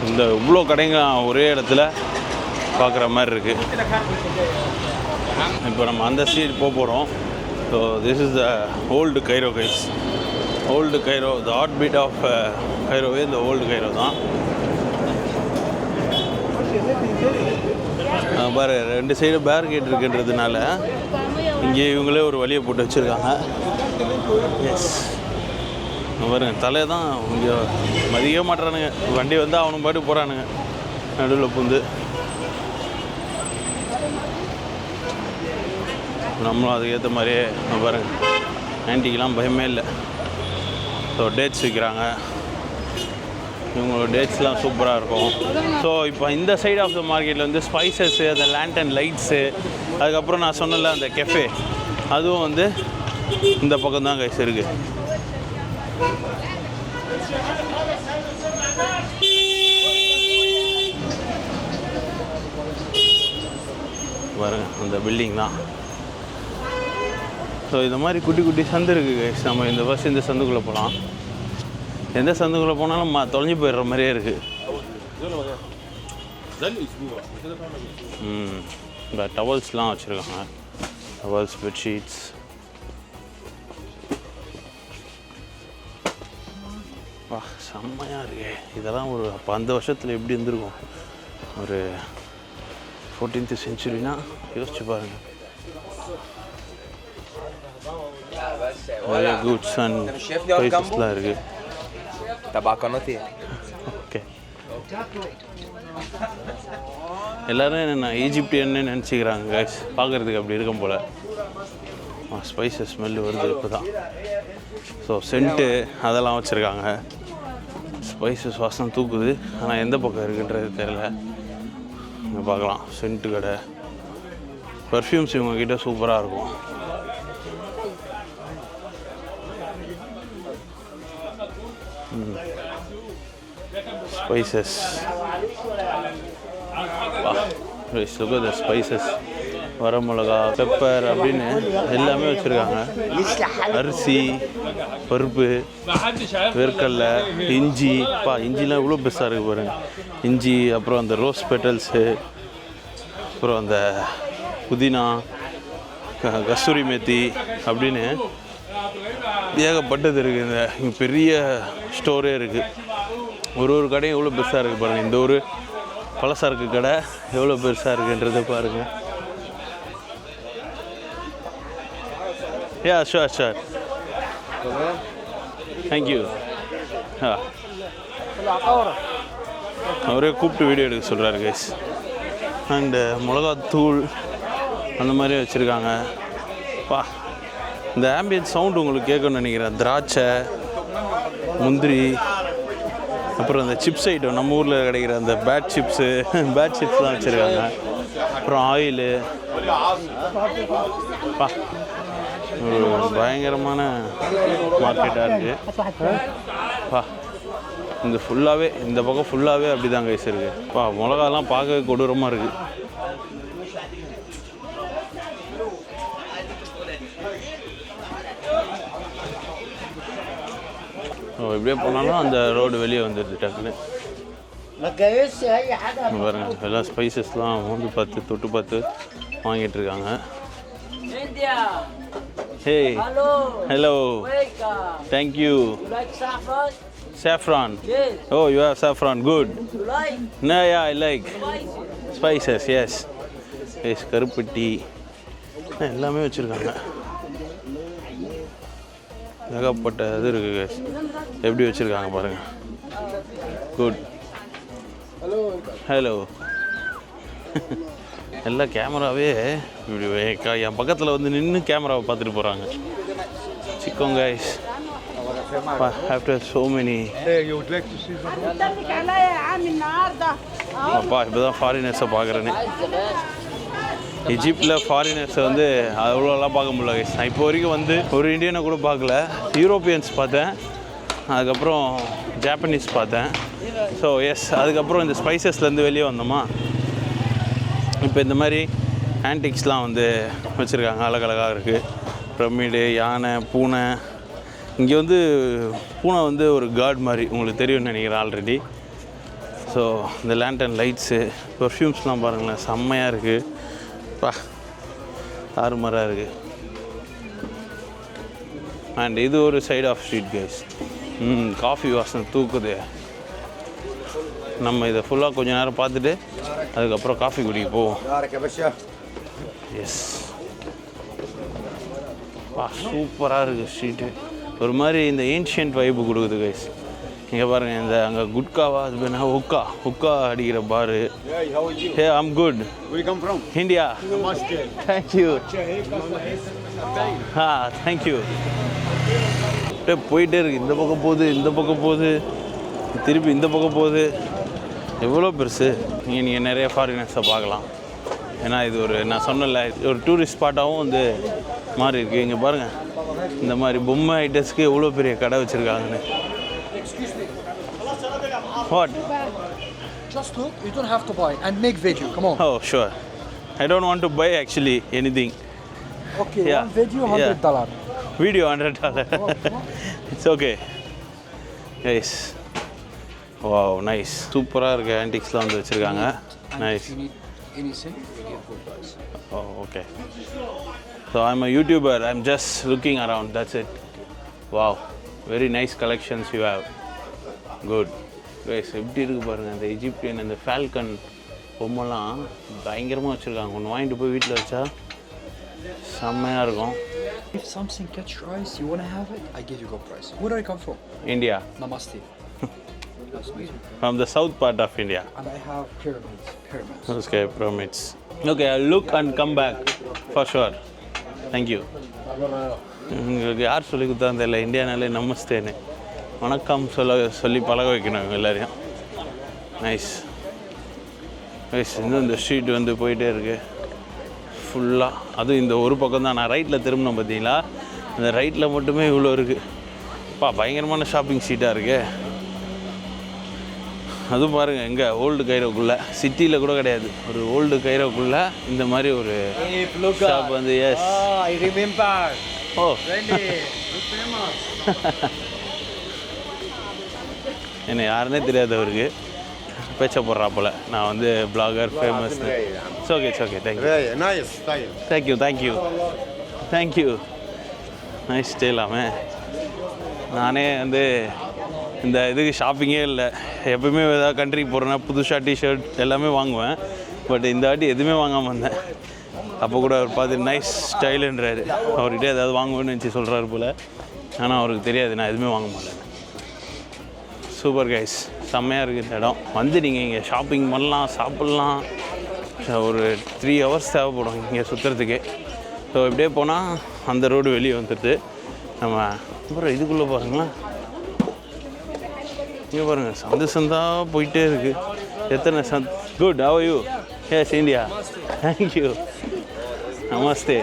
இந்த இவ்வளோ கடைங்க ஒரே இடத்துல பார்க்குற மாதிரி இருக்குது. இப்போ நம்ம அந்த ஸ்ட்ரீட் போகிறோம். So this is the old Cairo guys. Old Cairo, the heartbeat of கைரோவே இந்த ஓல்டு கைரோ தான். பாரு 2 சைடு பேரிகேட் இருக்குன்றதுனால இங்கே இவங்களே ஒரு வழியை போட்டு வச்சுருக்காங்க. எஸ் பாருங்க, தலை தான் இங்கே மதிக்க மாட்டுறானுங்க. வண்டி வந்து அவனும் பாட்டு போகிறானுங்க நடுவில் புந்து. நம்மளும் அதுக்கேற்ற மாதிரியே பாருங்க, ஆன்ட்டிக்கெலாம் பயமே இல்லை. ஸோ டேட்ஸ் விற்கிறாங்க. இவங்களோட டேட்ஸ்லாம் சூப்பராக இருக்கும். ஸோ இப்போ இந்த சைட் ஆஃப் த மார்க்கெட்டில் வந்து ஸ்பைசஸ்ஸு, அந்த லேண்டன் லைட்ஸு, அதுக்கப்புறம் நான் சொன்னல அந்த கெஃபே, அதுவும் வந்து இந்த பக்கம் தான் கைஸ் இருக்குது. பாருங்க அந்த பில்டிங் தான். ஸோ இந்த மாதிரி குட்டி குட்டி சந்து இருக்குது கைஸ். நம்ம இந்த பஸ் இந்த சந்துக்குள்ளே போகலாம். எந்த சந்துக்குள்ளே போனாலும் தொலைஞ்சி போயிடுற மாதிரியே இருக்குது. இந்த டவல்ஸ்லாம் வச்சுருக்காங்க. Towels, bedsheets. வா செம்மையாக இருக்கே. இதெல்லாம் ஒரு அப்போ அந்த வருஷத்தில் எப்படி இருந்திருக்கும்? ஒரு 14th centuryனா யோசிச்சு பாருங்கள். நிறைய குட்ஸ் அண்ட் ஸ்பைசஸ்லாம் இருக்குது. ஓகே, எல்லோரும் என்ன ஈஜிப்டியன்னு நினச்சிக்கிறாங்க கைஸ். பார்க்குறதுக்கு அப்படி இருக்கும் போல். ஸ்பைசஸ் ஸ்மெல்லு வருது இப்போ தான். ஸோ சென்ட்டு அதெல்லாம் வச்சுருக்காங்க. ஸ்பைசஸ் வாசம் தூக்குது. ஆனால் எந்த பக்கம் இருக்குன்றது தெரியல. இங்கே பார்க்கலாம் சென்ட்டு கடை. பர்ஃப்யூம்ஸ் இவங்கக்கிட்ட சூப்பராக இருக்கும். Spices, look at the spices. வரமிளகா, பெப்பர் அப்படின்னு எல்லாமே வச்சுருக்காங்க. அரிசி, பருப்பு, வேர்க்கடலை, இஞ்சி. இஞ்சிலாம் இவ்வளோ பெருசாக இருக்குது பாருங்கள். இஞ்சி, அப்புறம் அந்த ரோஸ் பெட்டல்ஸு, அப்புறம் அந்த புதினா, கஸ்தூரி மேத்தி அப்படின்னு ஏகப்பட்டது இருக்குது. இங்கே பெரிய ஸ்டோரே இருக்குது. ஒரு கடையும் எவ்வளோ பெருசாக இருக்குது பாருங்கள். இந்த ஒரு பலசரக்கு கடை எவ்வளோ பெருசாக இருக்குன்றதை பாருங்கள். யா ஷுர் ஷுர், தேங்க்யூ. அவரே கூப்பிட்டு வீடியோ எடுக்க சொல்கிறாரு கைஸ். அண்டு மிளகாத்தூள் அந்த மாதிரி வச்சுருக்காங்க. இந்த ஆம்பியன்ஸ் சவுண்டு உங்களுக்கு கேட்கணும்னு நினைக்கிறேன். திராட்சை, முந்திரி, அப்புறம் அந்த சிப்ஸ் ஐட்டம், நம்ம ஊரில் கிடைக்கிற அந்த பேட் சிப்ஸ்லாம் வச்சுருக்காங்க. அப்புறம் ஆயிலு. ஒரு பயங்கரமான மார்க்கெட்டாக இருக்குது. இந்த பக்கம் ஃபுல்லாகவே அப்படி தான் கைஸ் இருக்குது. மிளகாலாம் பார்க்க கொடூரமாக இருக்குது. இப்படியே போனாலும் அந்த ரோடு வெளியே வந்துடுது டக்குன்னு. பாருங்க எல்லாம் ஸ்பைசஸ்லாம் வந்து பார்த்து தொட்டு பார்த்து வாங்கிட்டு இருக்காங்க. Hey hello, thank you. Saffron. Yes. Oh, you have saffron. Good. You like? No, yeah, I like Spices. spices. Yes. Yes, கருப்பட்டி எல்லாமே வச்சுருக்காங்க. ஏகப்பட்ட இது இருக்குது guys. எப்படி வச்சுருக்காங்க பாருங்கள். குட். ஹலோ. எல்லா கேமராவே இப்படி என் பக்கத்தில் வந்து நின்று கேமராவை பார்த்துட்டு போகிறாங்க. Chicken guys. After so many. அப்பா இப்போ தான் ஃபாரினர்ஸை பார்க்குறேன்னு. எஜிப்டில் ஃபாரினர்ஸை வந்து அவ்வளோலாம் பார்க்க முடியல guys. நான் இப்போ வரைக்கும் வந்து ஒரு இந்தியனை கூட பார்க்கல. யூரோப்பியன்ஸ் பார்த்தேன், அதுக்கப்புறம் ஜாப்பனீஸ் பார்த்தேன். ஸோ எஸ், அதுக்கப்புறம் இந்த ஸ்பைசஸ்லேருந்து வெளியே வந்தோமா, இப்போ இந்த மாதிரி ஆன்டிக்ஸ்லாம் வந்து வச்சுருக்காங்க. அழகழகாக இருக்குது. பிரமிடு, யானை, பூனை. இங்கே வந்து பூனை வந்து ஒரு காட் மாதிரி உங்களுக்கு தெரியும்னு நினைக்கிறேன் ஆல்ரெடி. ஸோ இந்த லேண்டன் லைட்ஸு, பர்ஃப்யூம்ஸ்லாம் பாருங்களேன், செம்மையாக இருக்குது. பா தாறுமாறாக இருக்குது. அண்ட் இது ஒரு side of street guys. Coffee வாசனை தூக்குது. நம்ம இதை ஃபுல்லாக கொஞ்சம் நேரம் பார்த்துட்டு அதுக்கப்புறம் காஃபி குடிக்க போவோம். எஸ், பா சூப்பராக இருக்குது ஸ்ட்ரீட்டு. ஒரு மாதிரி இந்த ஏன்ஷியன்ட் வைப்பு கொடுக்குது கைஸ். இங்கே பாருங்கள், இந்த அங்கே குட்காவா அது பேர் ஹுக்கா அடிக்கிற பாரு. Hey, I'm good. India. Thank you. Thank you. போயிட்டே இருக்கு. இந்த பக்கம் போகுது, இந்த பக்கம் போகுது, திருப்பி இந்த பக்கம் போகுது. எவ்வளோ பெருசு. நீங்கள் நிறைய ஃபாரினர்ஸை பார்க்கலாம். ஏன்னா இது ஒரு, நான் சொன்னல, ஒரு டூரிஸ்ட் ஸ்பாட்டாகவும் வந்து மாறி இருக்குது. இங்கே பாருங்கள், இந்த மாதிரி பொம்மை ஐட்டம்ஸ்க்கு எவ்வளோ பெரிய கடை வச்சுருக்காங்கன்னு. What? Just look, you don't have to buy and make video, come on. Oh, sure. I don't want to buy actually anything. Okay, Yeah. one video, $100. Video $100. It's okay. Nice. Wow, nice. சூப்பராக இருக்குது. ஆன்டிக்ஸ்லாம் வந்து வச்சுருக்காங்க. And Nice. if you need anything, you get full price. Oh, okay. So I'm a YouTuber. I'm just looking around. That's it. Wow. Very nice collections you have. Good. Guys, எப்படி இருக்குது பாருங்கள். இந்த Egyptian இந்த Falcon பொம்மைலாம் பயங்கரமாக வச்சுருக்காங்க. ஒன்று வாங்கிட்டு போய் வீட்டில் வச்சா செம்மையாக இருக்கும். If something catch your eyes, you want to have it, I give you good price. Where do I come from? India. Namaste. That's me. From the south part of India. And I have pyramids. Okay, pyramids. Okay, I'll look and come back for sure. Thank you. உங்களுக்கு யார் சொல்லி கொடுத்தாங்க தெரியல, இந்தியானாலே நமஸ்தேன்னு வணக்கம் சொல்லி பழக வைக்கணும் இவங்க எல்லாரையும். Nice nice. இன்னும் இந்த ஸ்ட்ரீட் வந்து போயிட்டே இருக்குது ஃபுல்லாக. அதுவும் இந்த ஒரு பக்கம் தான். நான் ரைட்டில் திரும்பினேன் பார்த்தீங்களா, இந்த ரைட்டில் மட்டுமே இவ்வளோ இருக்குது. பயங்கரமான ஷாப்பிங் ஸ்ட்ரீட்டாக இருக்குது. அதுவும் பாருங்கள், எங்கே ஓல்டு கைரோக்குள்ளே, சிட்டியில் கூட கிடையாது, ஒரு ஓல்டு கைரோக்குள்ளே இந்த மாதிரி ஒரு ஷாப் வந்து. Yes, I remember. Oh Really, famous. என்ன யாருன்னே தெரியாது அவருக்கு. பேச்ச போடுறாப்போல நான் வந்து blogger famous. It's okay, it's okay. Thank you. Very nice style. Thank you thank you thank you. Nice ஸ்டைலாமே. நானே வந்து இந்த இதுக்கு ஷாப்பிங்கே இல்லை. எப்பவுமே ஏதாவது கண்ட்ரிக்கு போகிறேன்னா புதுசாக டிஷர்ட் எல்லாமே வாங்குவேன். பட் இந்த வாட்டி எதுவுமே வாங்காமல் வந்தேன். அப்போ கூட அவர் பார்த்து நைஸ் ஸ்டைலுன்றாரு. அவர்கிட்ட ஏதாவது வாங்குவேன்னு நினச்சி சொல்கிறாரு போல். ஆனால் அவருக்கு தெரியாது நான் எதுவுமே வாங்க மாட்டேன். சூப்பர் கைஸ், செம்மையாக இருக்குது இந்த இடம். வந்து நீங்கள் இங்கே ஷாப்பிங் பண்ணலாம், சாப்பிட்லாம். ஒரு 3 hours தேவைப்படும் இங்கே சுற்றுறதுக்கு. ஸோ இப்படியே போனால் அந்த ரோடு வெளியே வந்துடுது. நம்ம அப்புறம் இதுக்குள்ளே பாருங்களேன், இங்கே பாருங்கள், சந்தாக போயிட்டே இருக்குது. எத்தனை good, how are you? Yes, India. Thank you. Namaste.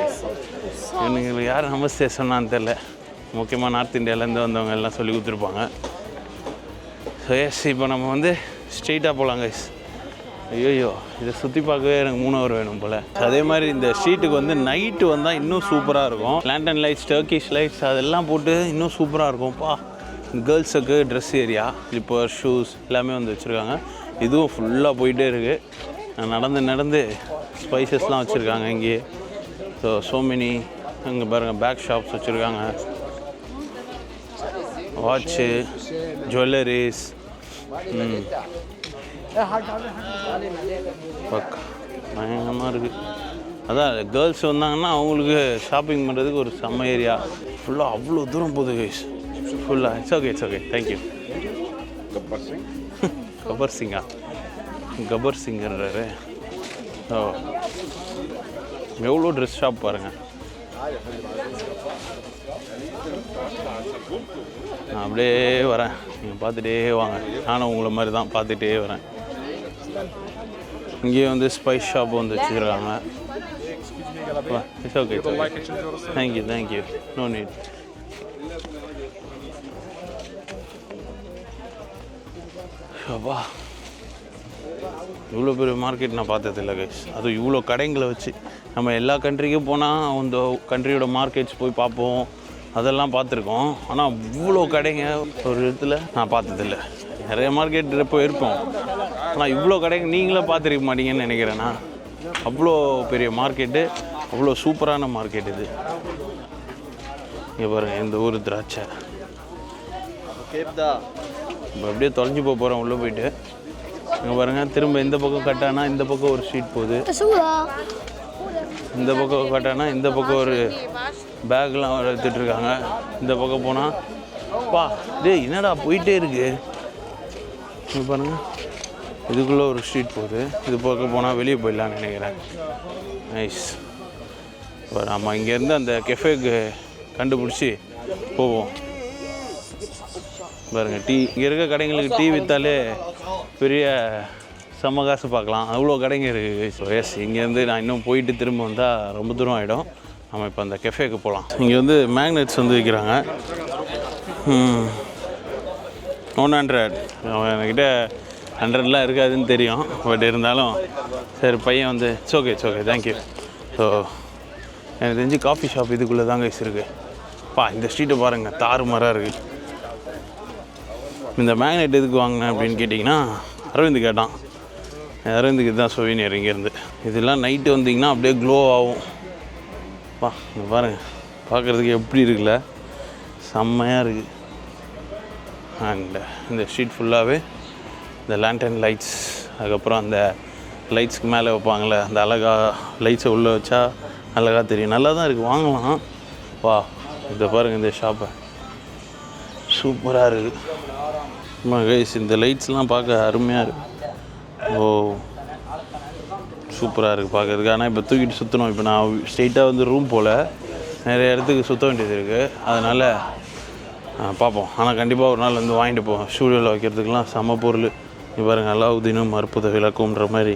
எனக்கு யார் நமஸ்தே சொன்னான்னு தெரில. முக்கியமாக நார்த் இந்தியாவிலேருந்து வந்தவங்க எல்லாம் சொல்லி கொடுத்துருப்பாங்க. ஸோ எஸ், இப்போ நம்ம வந்து ஸ்ட்ரெயிட்டாக போகலாம் கைஸ். ஐயோ, இதை சுற்றி பார்க்கவே எனக்கு 3 hour வேணும் போல். அதே மாதிரி இந்த ஸ்ட்ரீட்டுக்கு வந்து நைட்டு வந்தால் இன்னும் சூப்பராக இருக்கும். லேண்டன் லைட்ஸ், டர்க்கிஷ் லைட்ஸ் அதெல்லாம் போட்டு இன்னும் சூப்பராக இருக்கும்ப்பா. கேர்ள்ஸுக்கு ட்ரெஸ் ஏரியா, ஸ்லிப்பர், ஷூஸ் எல்லாமே வந்து வச்சுருக்காங்க. இதுவும் ஃபுல்லாக போயிட்டே இருக்குது. நடந்து ஸ்பைசஸ்லாம் வச்சுருக்காங்க இங்கேயே. So many. இங்கே பாருங்கள், பேக் ஷாப்ஸ் வச்சுருக்காங்க. Watch, jewelleries. பக்கா பயங்கரமாக இருக்குது. அதான் கேர்ள்ஸ் வந்தாங்கன்னா அவங்களுக்கு ஷாப்பிங் பண்ணுறதுக்கு ஒரு செம்ம ஏரியா. ஃபுல்லாக அவ்வளோ தூரம் போகுது கைஸ். ஃபுல்லாக இட்ஸ் ஓகே தேங்க்யூ. கபர் சிங்கா, கபர் சிங்கர்றாரு. ஓ, எவ்வளோ ட்ரெஸ் ஷாப் பாருங்கள். நான் அப்படியே வரேன், நீங்கள் பார்த்துட்டே வாங்க. நானும் உங்களை மாதிரி தான் பார்த்துட்டே வரேன். இங்கேயே வந்து ஸ்பைஸ் ஷாப் வந்து வச்சுக்கிறாங்க. It's okay thank you no need. அப்பா, இவ்வளோ பெரிய மார்க்கெட் நான் பார்த்ததில்ல கைஸ். அதுவும் இவ்வளோ கடைங்களை வச்சு. நம்ம எல்லா கண்ட்ரிக்கும் போனால் அந்த கண்ட்ரியோட மார்க்கெட்ஸ் போய் பார்ப்போம், அதெல்லாம் பார்த்துருக்கோம். ஆனால் இவ்வளோ கடைங்க ஒரு இடத்துல நான் பார்த்ததில்ல. நிறைய மார்க்கெட் போயிருப்போம், ஆனால் இவ்வளோ கடைங்க நீங்களே பார்த்துருக்க மாட்டீங்கன்னு நினைக்கிறேன்னா. அவ்வளோ பெரிய மார்க்கெட்டு, அவ்வளோ சூப்பரான மார்க்கெட் இது. இங்கே பாருங்கள், இந்த ஊர் திராட்சை. இப்போ அப்படியே தொலைஞ்சி போகிறோம் உள்ளே போயிட்டு. இங்கே பாருங்கள், திரும்ப இந்த பக்கம் கட்டானா இந்த பக்கம் ஒரு ஸ்ட்ரீட் போகுது, இந்த பக்கம் கட்டானா இந்த பக்கம் ஒரு பேக்லாம் எடுத்துகிட்ருக்காங்க. இந்த பக்கம் போனால் பா டேய் என்னடா போயிட்டே இருக்கு. இங்கே பாருங்கள், இதுக்குள்ளே ஒரு ஸ்ட்ரீட் போகுது. இது பக்கம் போனால் வெளியே போயிடலான்னு நினைக்கிறேன். நைஸ். இப்போ நம்ம இங்கேருந்து அந்த கெஃபேக்கு கண்டுபிடிச்சி போவோம். பாருங்கள், டீ இங்கே இருக்க கடைங்களுக்கு டீ விற்றாலே பெரிய செம்ம காசு பார்க்கலாம். அவ்வளோ கடைங்க இருக்குது. ஸோ எஸ், இங்கேருந்து நான் இன்னும் போயிட்டு திரும்ப வந்தால் ரொம்ப தூரம் ஆகிடும். நம்ம இப்போ அந்த கெஃபேக்கு போகலாம். இங்கே வந்து மேக்னெட்ஸ் வந்து விற்கிறாங்க. 100. என்கிட்ட 100லாம் இருக்காதுன்னு தெரியும், பட் இருந்தாலும் சரி பையன் வந்து இட்ஸ் ஓகே தேங்க்யூ. ஸோ எனக்கு தெரிஞ்சு காஃபி ஷாப் இதுக்குள்ளே தாங்க இருக்குது. இந்த ஸ்ட்ரீட்டை பாருங்கள், தாறுமாறாக இருக்குது. இந்த மேக்னெட் எதுக்கு வாங்கினேன் அப்படின்னு கேட்டிங்கன்னா, அரவிந்த் கேட்டான். அரவிந்துக்கு இதுதான் சொவினியர் இங்கேருந்து. இதெல்லாம் நைட்டு வந்திங்கன்னா அப்படியே க்ளோ ஆகும். இங்கே பாருங்கள், பார்க்குறதுக்கு எப்படி இருக்குல்ல, செம்மையாக இருக்குது. அண்ட் இந்த ஸ்ட்ரீட் ஃபுல்லாகவே இந்த லேண்டன் லைட்ஸ், அதுக்கப்புறம் அந்த லைட்ஸ்க்கு மேலே வைப்பாங்களே அந்த அழகாக லைட்ஸை உள்ளே வச்சா அழகாக தெரியும். நல்லா தான் இருக்குது, வாங்கலாம். இதை பாருங்கள், இந்த ஷாப்பை சூப்பராக இருக்குது. கைஸ், இந்த லைட்ஸ்லாம் பார்க்க அருமையாக இருக்குது. சூப்பராக இருக்குது பார்க்குறதுக்கு. ஆனால் இப்போ தூக்கிட்டு சுற்றணும். இப்போ நான் ஸ்ட்ரெயிட்டாக வந்து ரூம் போல் நிறைய இடத்துக்கு சுற்ற வேண்டியது இருக்குது. அதனால் பார்ப்போம். ஆனால் கண்டிப்பாக ஒரு நாள் வந்து வாங்கிட்டு போவோம். ஸ்டூடியோவில் வைக்கிறதுக்கெலாம் செம்ம பொருள். இப்போ பாருங்கள், அலாவுதீனும் அற்புத விளக்குன்ற மாதிரி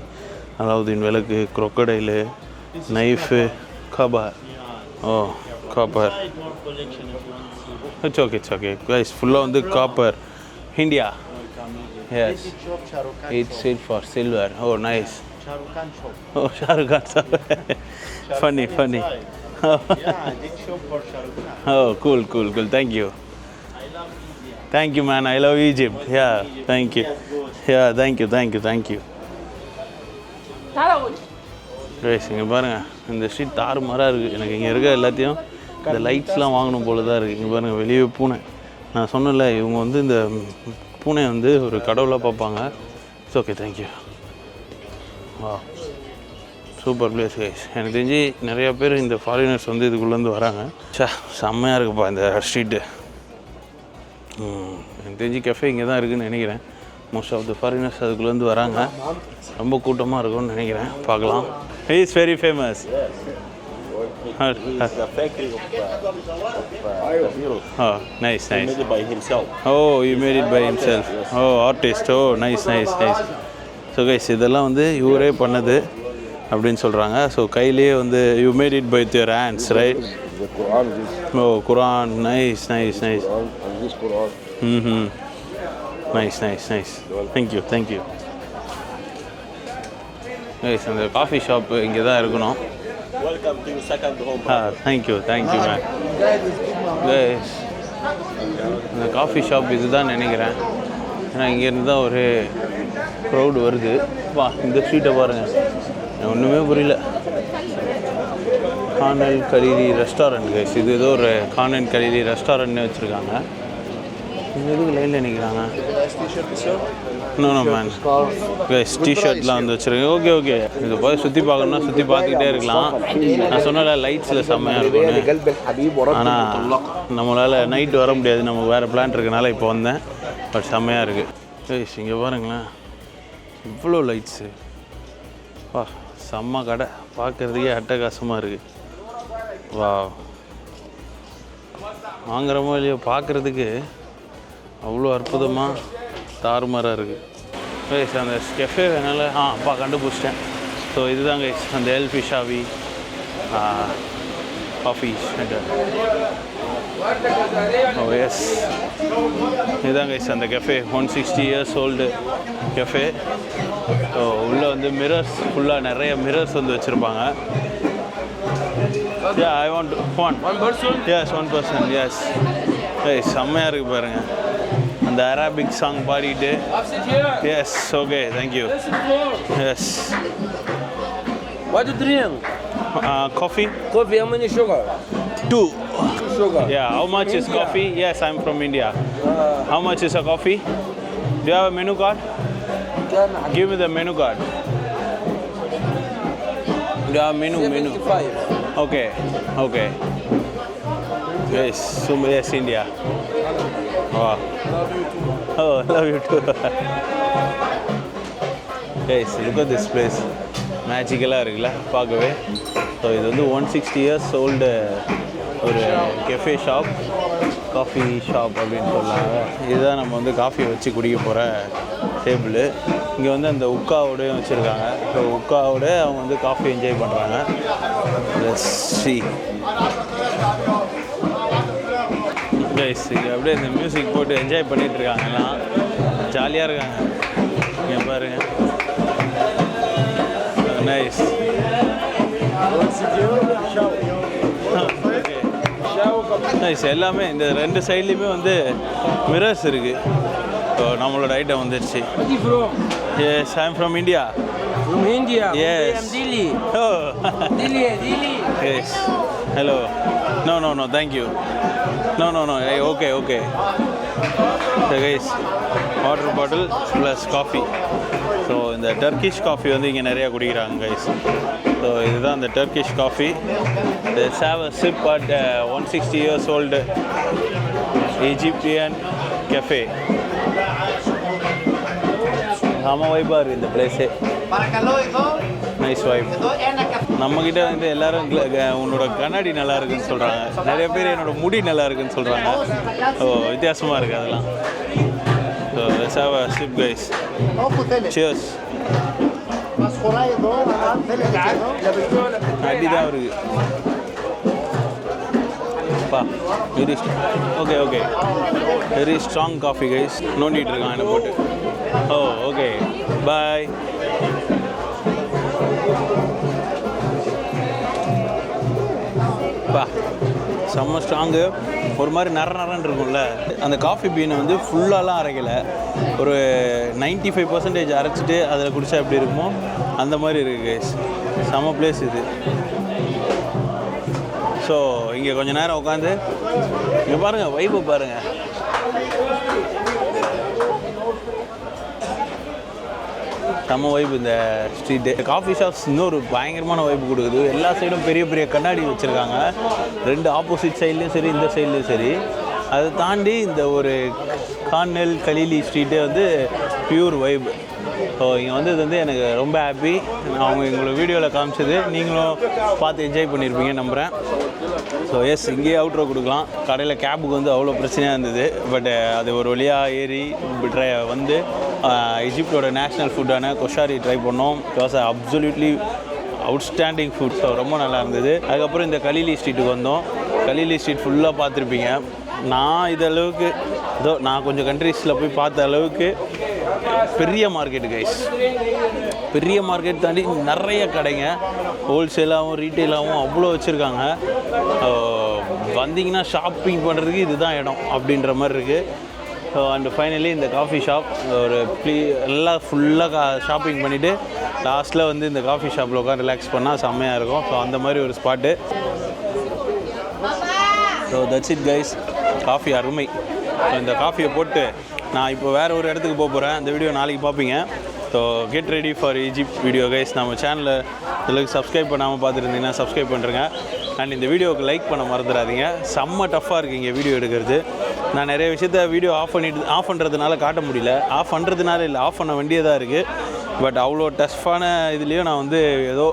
அலாவுதீன் விளக்கு, crocodile, knife, copper. Copper. It's okay guys, ஃபுல்லாக வந்து copper. India. Yes. It's it for silver. Oh, nice. Shah Rukh Khan shop. Funny. Yeah, big shop for Shah Rukh Khan. Oh, cool. Thank you. Thank you, man. I love Egypt. Yeah, thank you. Yeah, thank you. Guys, இங்கே பாருங்கள், இந்த street தாறுமாறாக இருக்குது. எனக்கு இங்கே இருக்க எல்லாத்தையும் இந்த லைட்ஸ்லாம் வாங்கணும் போல தான் இருக்குது. இங்கே பாருங்கள், வெளியே பூனை. நான் சொன்னல, இவங்க வந்து இந்த பூனை வந்து ஒரு கடவுளாக பார்ப்பாங்க. It's okay thank you. Super place guys. எனக்கு தெரிஞ்சு நிறையா பேர் இந்த ஃபாரினர்ஸ் வந்து இதுக்குள்ளேருந்து வராங்க. செம்மையாக இருக்குப்பா இந்த ஸ்ட்ரீட்டு. எனக்கு தெரிஞ்சு கெஃபே இங்கே தான் இருக்குதுன்னு நினைக்கிறேன். மோஸ்ட் ஆஃப் த ஃபாரினர்ஸ் அதுக்குள்ளேருந்து வராங்க. ரொம்ப கூட்டமாக இருக்கும்னு நினைக்கிறேன். பார்க்கலாம். He is very famous. He's a factory of heroes. Oh, nice. He made it by himself. Oh, you made it by himself. Oh, artist. Oh, nice. So guys, இதெல்லாம் வந்து இவரே பண்ணது அப்படின்னு சொல்கிறாங்க. ஸோ கையிலேயே வந்து you made it by your hands, right? The Quran, this. Oh, Quran. Nice. Quran, and this Quran. Nice. Thank you. Guys, அந்த coffee shop இங்கே தான் இருக்கணும். Welcome to your second home. Thank you, man. Guys, இந்த coffee shop இதுதான் நினைக்கிறேன். ஏன்னா இங்கேருந்து தான் ஒரு க்ரௌடு வருது. இந்த ஸ்ட்ரீட்டை பாருங்கள், ஒன்றுமே புரியல. கான் அல் கலீலி ரெஸ்டாரண்ட் கைஸ். இது ஏதோ ஒரு கான் அல் கலீலி ரெஸ்டாரண்ட்னு வச்சுருக்காங்க. எதுக்கு லைனில் நிற்கிறாங்க? நோ மேன் கைஸ் டிஷர்ட்லாம் வந்து வச்சுருக்கேன். ஓகே ஓகே, இது போய் சுற்றி பார்க்கணுன்னா சுற்றி பார்த்துக்கிட்டே இருக்கலாம். நான் சொன்னல லைட்ஸில் செம்மையாக இருக்கும்னு. ஆனால் நம்மளால் நைட்டு வர முடியாது, நமக்கு வேறு பிளான் இருக்கனால இப்போ வந்தேன். பட் செம்மையாக இருக்குது கைஸ். இங்கே பாருங்களேன், இவ்வளோ லைட்ஸு. வா, செம்ம கடை, பார்க்குறதுக்கே அட்டகாசமாக இருக்குது. வா, வாங்குறமோ இல்லையோ பார்க்குறதுக்கு அவ்வளோ அற்புதமாக தாறுமாறாக இருக்குது கைஸ். அந்த கெஃபே வேணால அப்பா கண்டுபிடிச்சிட்டேன். ஸோ இதுதான் கைஸ் அந்த எல் ஃபிஷாவி காஃபி சென்டர். ஓ எஸ், இதுதான் கைஸ் அந்த cafe. 160 years old cafe. So உள்ளே வந்து மிரர்ஸ், ஃபுல்லாக நிறைய மிரர்ஸ் வந்து வச்சுருப்பாங்க. Yeah, I want one person. Yes, one person. Yes. Hey, செம்மையாக இருக்குது பாருங்கள். அந்த அரபிக் சாங் பாடிட்டு. Yes, okay, thank you. Yes. What do you drink? Coffee. Coffee, how many sugar? 2. Sugar. Yeah, how much is coffee? Yes, I'm from India. How much is a coffee? Do you have a menu card? Give me the menu card. Yeah, menu. 75. Okay, okay. Yes, so yes, India. Wow. Oh, love you too. Guys, look at this place. மேஜிக்கலாக இருக்குல்ல பார்க்கவே. So இது வந்து 160 years old ஒரு cafe shop, coffee shop அப்படின்னு சொல்லாங்க. இதுதான் நம்ம வந்து காஃபி வச்சு குடிக்க போகிற டேபிள். இங்கே வந்து அந்த உக்காவோடையும் வச்சுருக்காங்க. ஸோ உக்காவோட அவங்க வந்து காஃபி என்ஜாய் பண்ணுறாங்க. கைஸ், இங்கே அப்படியே இந்த மியூசிக் போட்டு என்ஜாய் பண்ணிகிட்டு இருக்காங்க, எல்லாம் ஜாலியாக இருக்காங்க. இங்கே பாருங்கள், நைஸ். நைஸ். எல்லாமே இந்த 2 சைட்லேயுமே வந்து மிரர்ஸ் இருக்குது. ஸோ நம்மளோட ஐட்டம் வந்துடுச்சு. Yes, I'm from India. From India? Yes. I'm Delhi. Oh. Delhi. Yes. Hello. No, thank you. No. Hey, okay. So guys, water bottle plus coffee. So இந்த Turkish coffee வந்து இங்கே நிறையா குடிக்கிறாங்க guys. So இதுதான் இந்த Turkish coffee. Let's have a sip at 160 years old Egyptian cafe. செம வைப்பாக இருக்குது இந்த பிளேஸே. Nice vibe. நம்மக்கிட்ட வந்து எல்லோரும் உன்னோட கண்ணாடி நல்லா இருக்குன்னு சொல்கிறாங்க. நிறைய பேர் என்னோட முடி நல்லா இருக்குன்னு சொல்கிறாங்க. ஸோ வித்தியாசமாக இருக்குது அதெல்லாம். So let's have a sip guys. Cheers. அடிதான் இருக்குது. Very okay very strong coffee guys. நோண்டிகிட்டு இருக்கான் என்ன போட்டு. Oh okay, bye. செம்ம ஸ்ட்ராங்கு. ஒரு மாதிரி நரன்னு இருக்கும்ல. அந்த காஃபி பீனை வந்து ஃபுல்லாலாம் அரைக்கலை, ஒரு 95% அரைச்சிட்டு அதில் குடித்தா எப்படி இருக்குமோ அந்த மாதிரி இருக்குது கைஸ். செம்ம பிளேஸ் இது. ஸோ இங்கே கொஞ்சம் நேரம் உட்காந்து இங்கே பாருங்கள், வைப்பை பாருங்கள். செம்ம வைப்பு இந்த ஸ்ட்ரீட்டு. காஃபி ஷாப்ஸ் இன்னொரு பயங்கரமான வைப்பு கொடுக்குது. எல்லா சைடும் பெரிய பெரிய கண்ணாடி வச்சுருக்காங்க, 2 ஆப்போசிட் சைட்லேயும் சரி இந்த சைட்லேயும் சரி. அதை தாண்டி இந்த ஒரு கார்னல் கலீலி ஸ்ட்ரீட்டே வந்து பியூர் வைப். ஸோ இங்கே வந்தது வந்து எனக்கு ரொம்ப ஹாப்பி. அவங்க எங்களை வீடியோவில் காமிச்சது நீங்களும் பார்த்து என்ஜாய் பண்ணியிருப்பீங்கன்னு நம்புகிறேன். ஸோ எஸ், இங்கேயே அவுட்ரோ கொடுக்கலாம். கடையில் கேபுக்கு வந்து அவ்வளோ பிரச்சனையாக இருந்தது. பட் அது ஒரு வழியாக ஏறி வந்து எஜிப்டோட நேஷ்னல் ஃபுட்டான கொஷாரி ட்ரை பண்ணோம். It was absolutely outstanding food. So ரொம்ப நல்லா இருந்தது. அதுக்கப்புறம் இந்த கலீலி ஸ்ட்ரீட்டுக்கு வந்தோம். கலீலி ஸ்ட்ரீட் ஃபுல்லாக பார்த்துருப்பீங்க. நான் இதளவுக்கு நான் கொஞ்சம் கண்ட்ரீஸில் போய் பார்த்த அளவுக்கு பெரிய மார்க்கெட்டு கைஸ். பெரிய மார்க்கெட் தாண்டி நிறைய கடைங்க, ஹோல்சேலாகவும் ரீட்டெயிலாகவும் அவ்வளோ வச்சுருக்காங்க. வந்தீங்கன்னா ஷாப்பிங் பண்ணுறதுக்கு இதுதான் இடம் அப்படின்ற மாதிரி இருக்குது. ஸோ அண்ட் ஃபைனலி இந்த காஃபி ஷாப் ஒரு எல்லாம் ஃபுல்லாக ஷாப்பிங் பண்ணிவிட்டு லாஸ்ட்டில் வந்து இந்த காஃபி ஷாப்பில் உட்காந்து ரிலாக்ஸ் பண்ணால் செம்மையாக இருக்கும். ஸோ அந்த மாதிரி ஒரு spot. So that's it guys. Coffee அருமை. இந்த காஃபியை போட்டு நான் இப்போ வேறு ஒரு இடத்துக்கு போக போகிறேன். அந்த வீடியோ நாளைக்கு பார்ப்பீங்க. So get ready for Egypt video guys. நம்ம சேனலில் இதுக்கு சப்ஸ்கிரைப் பண்ணாமல் பார்த்துருந்தீங்கன்னா சப்ஸ்கிரைப் பண்ணுறேங்க. அண்ட் இந்த வீடியோவுக்கு லைக் பண்ண மறந்துடாதீங்க. செம்ம டஃப்பாக இருக்குது இங்கே வீடியோ எடுக்கிறது. நான் நிறைய விஷயத்த வீடியோ ஆஃப் பண்ணுறதுனால காட்ட முடியல. ஆஃப் பண்ணுறதுனால இல்லை, ஆஃப் பண்ண வேண்டியதாக இருக்குது. பட் அவ்வளோ டஃப்பான இதுலேயும் நான் வந்து ஏதோ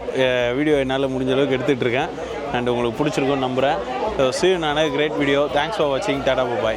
வீடியோ என்னால் முடிஞ்ச அளவுக்கு எடுத்துகிட்டு இருக்கேன். அண்ட் உங்களுக்கு பிடிச்சிருக்குன்னு நம்புகிறேன். So see you in another great video. Thanks for watching. Tata bye.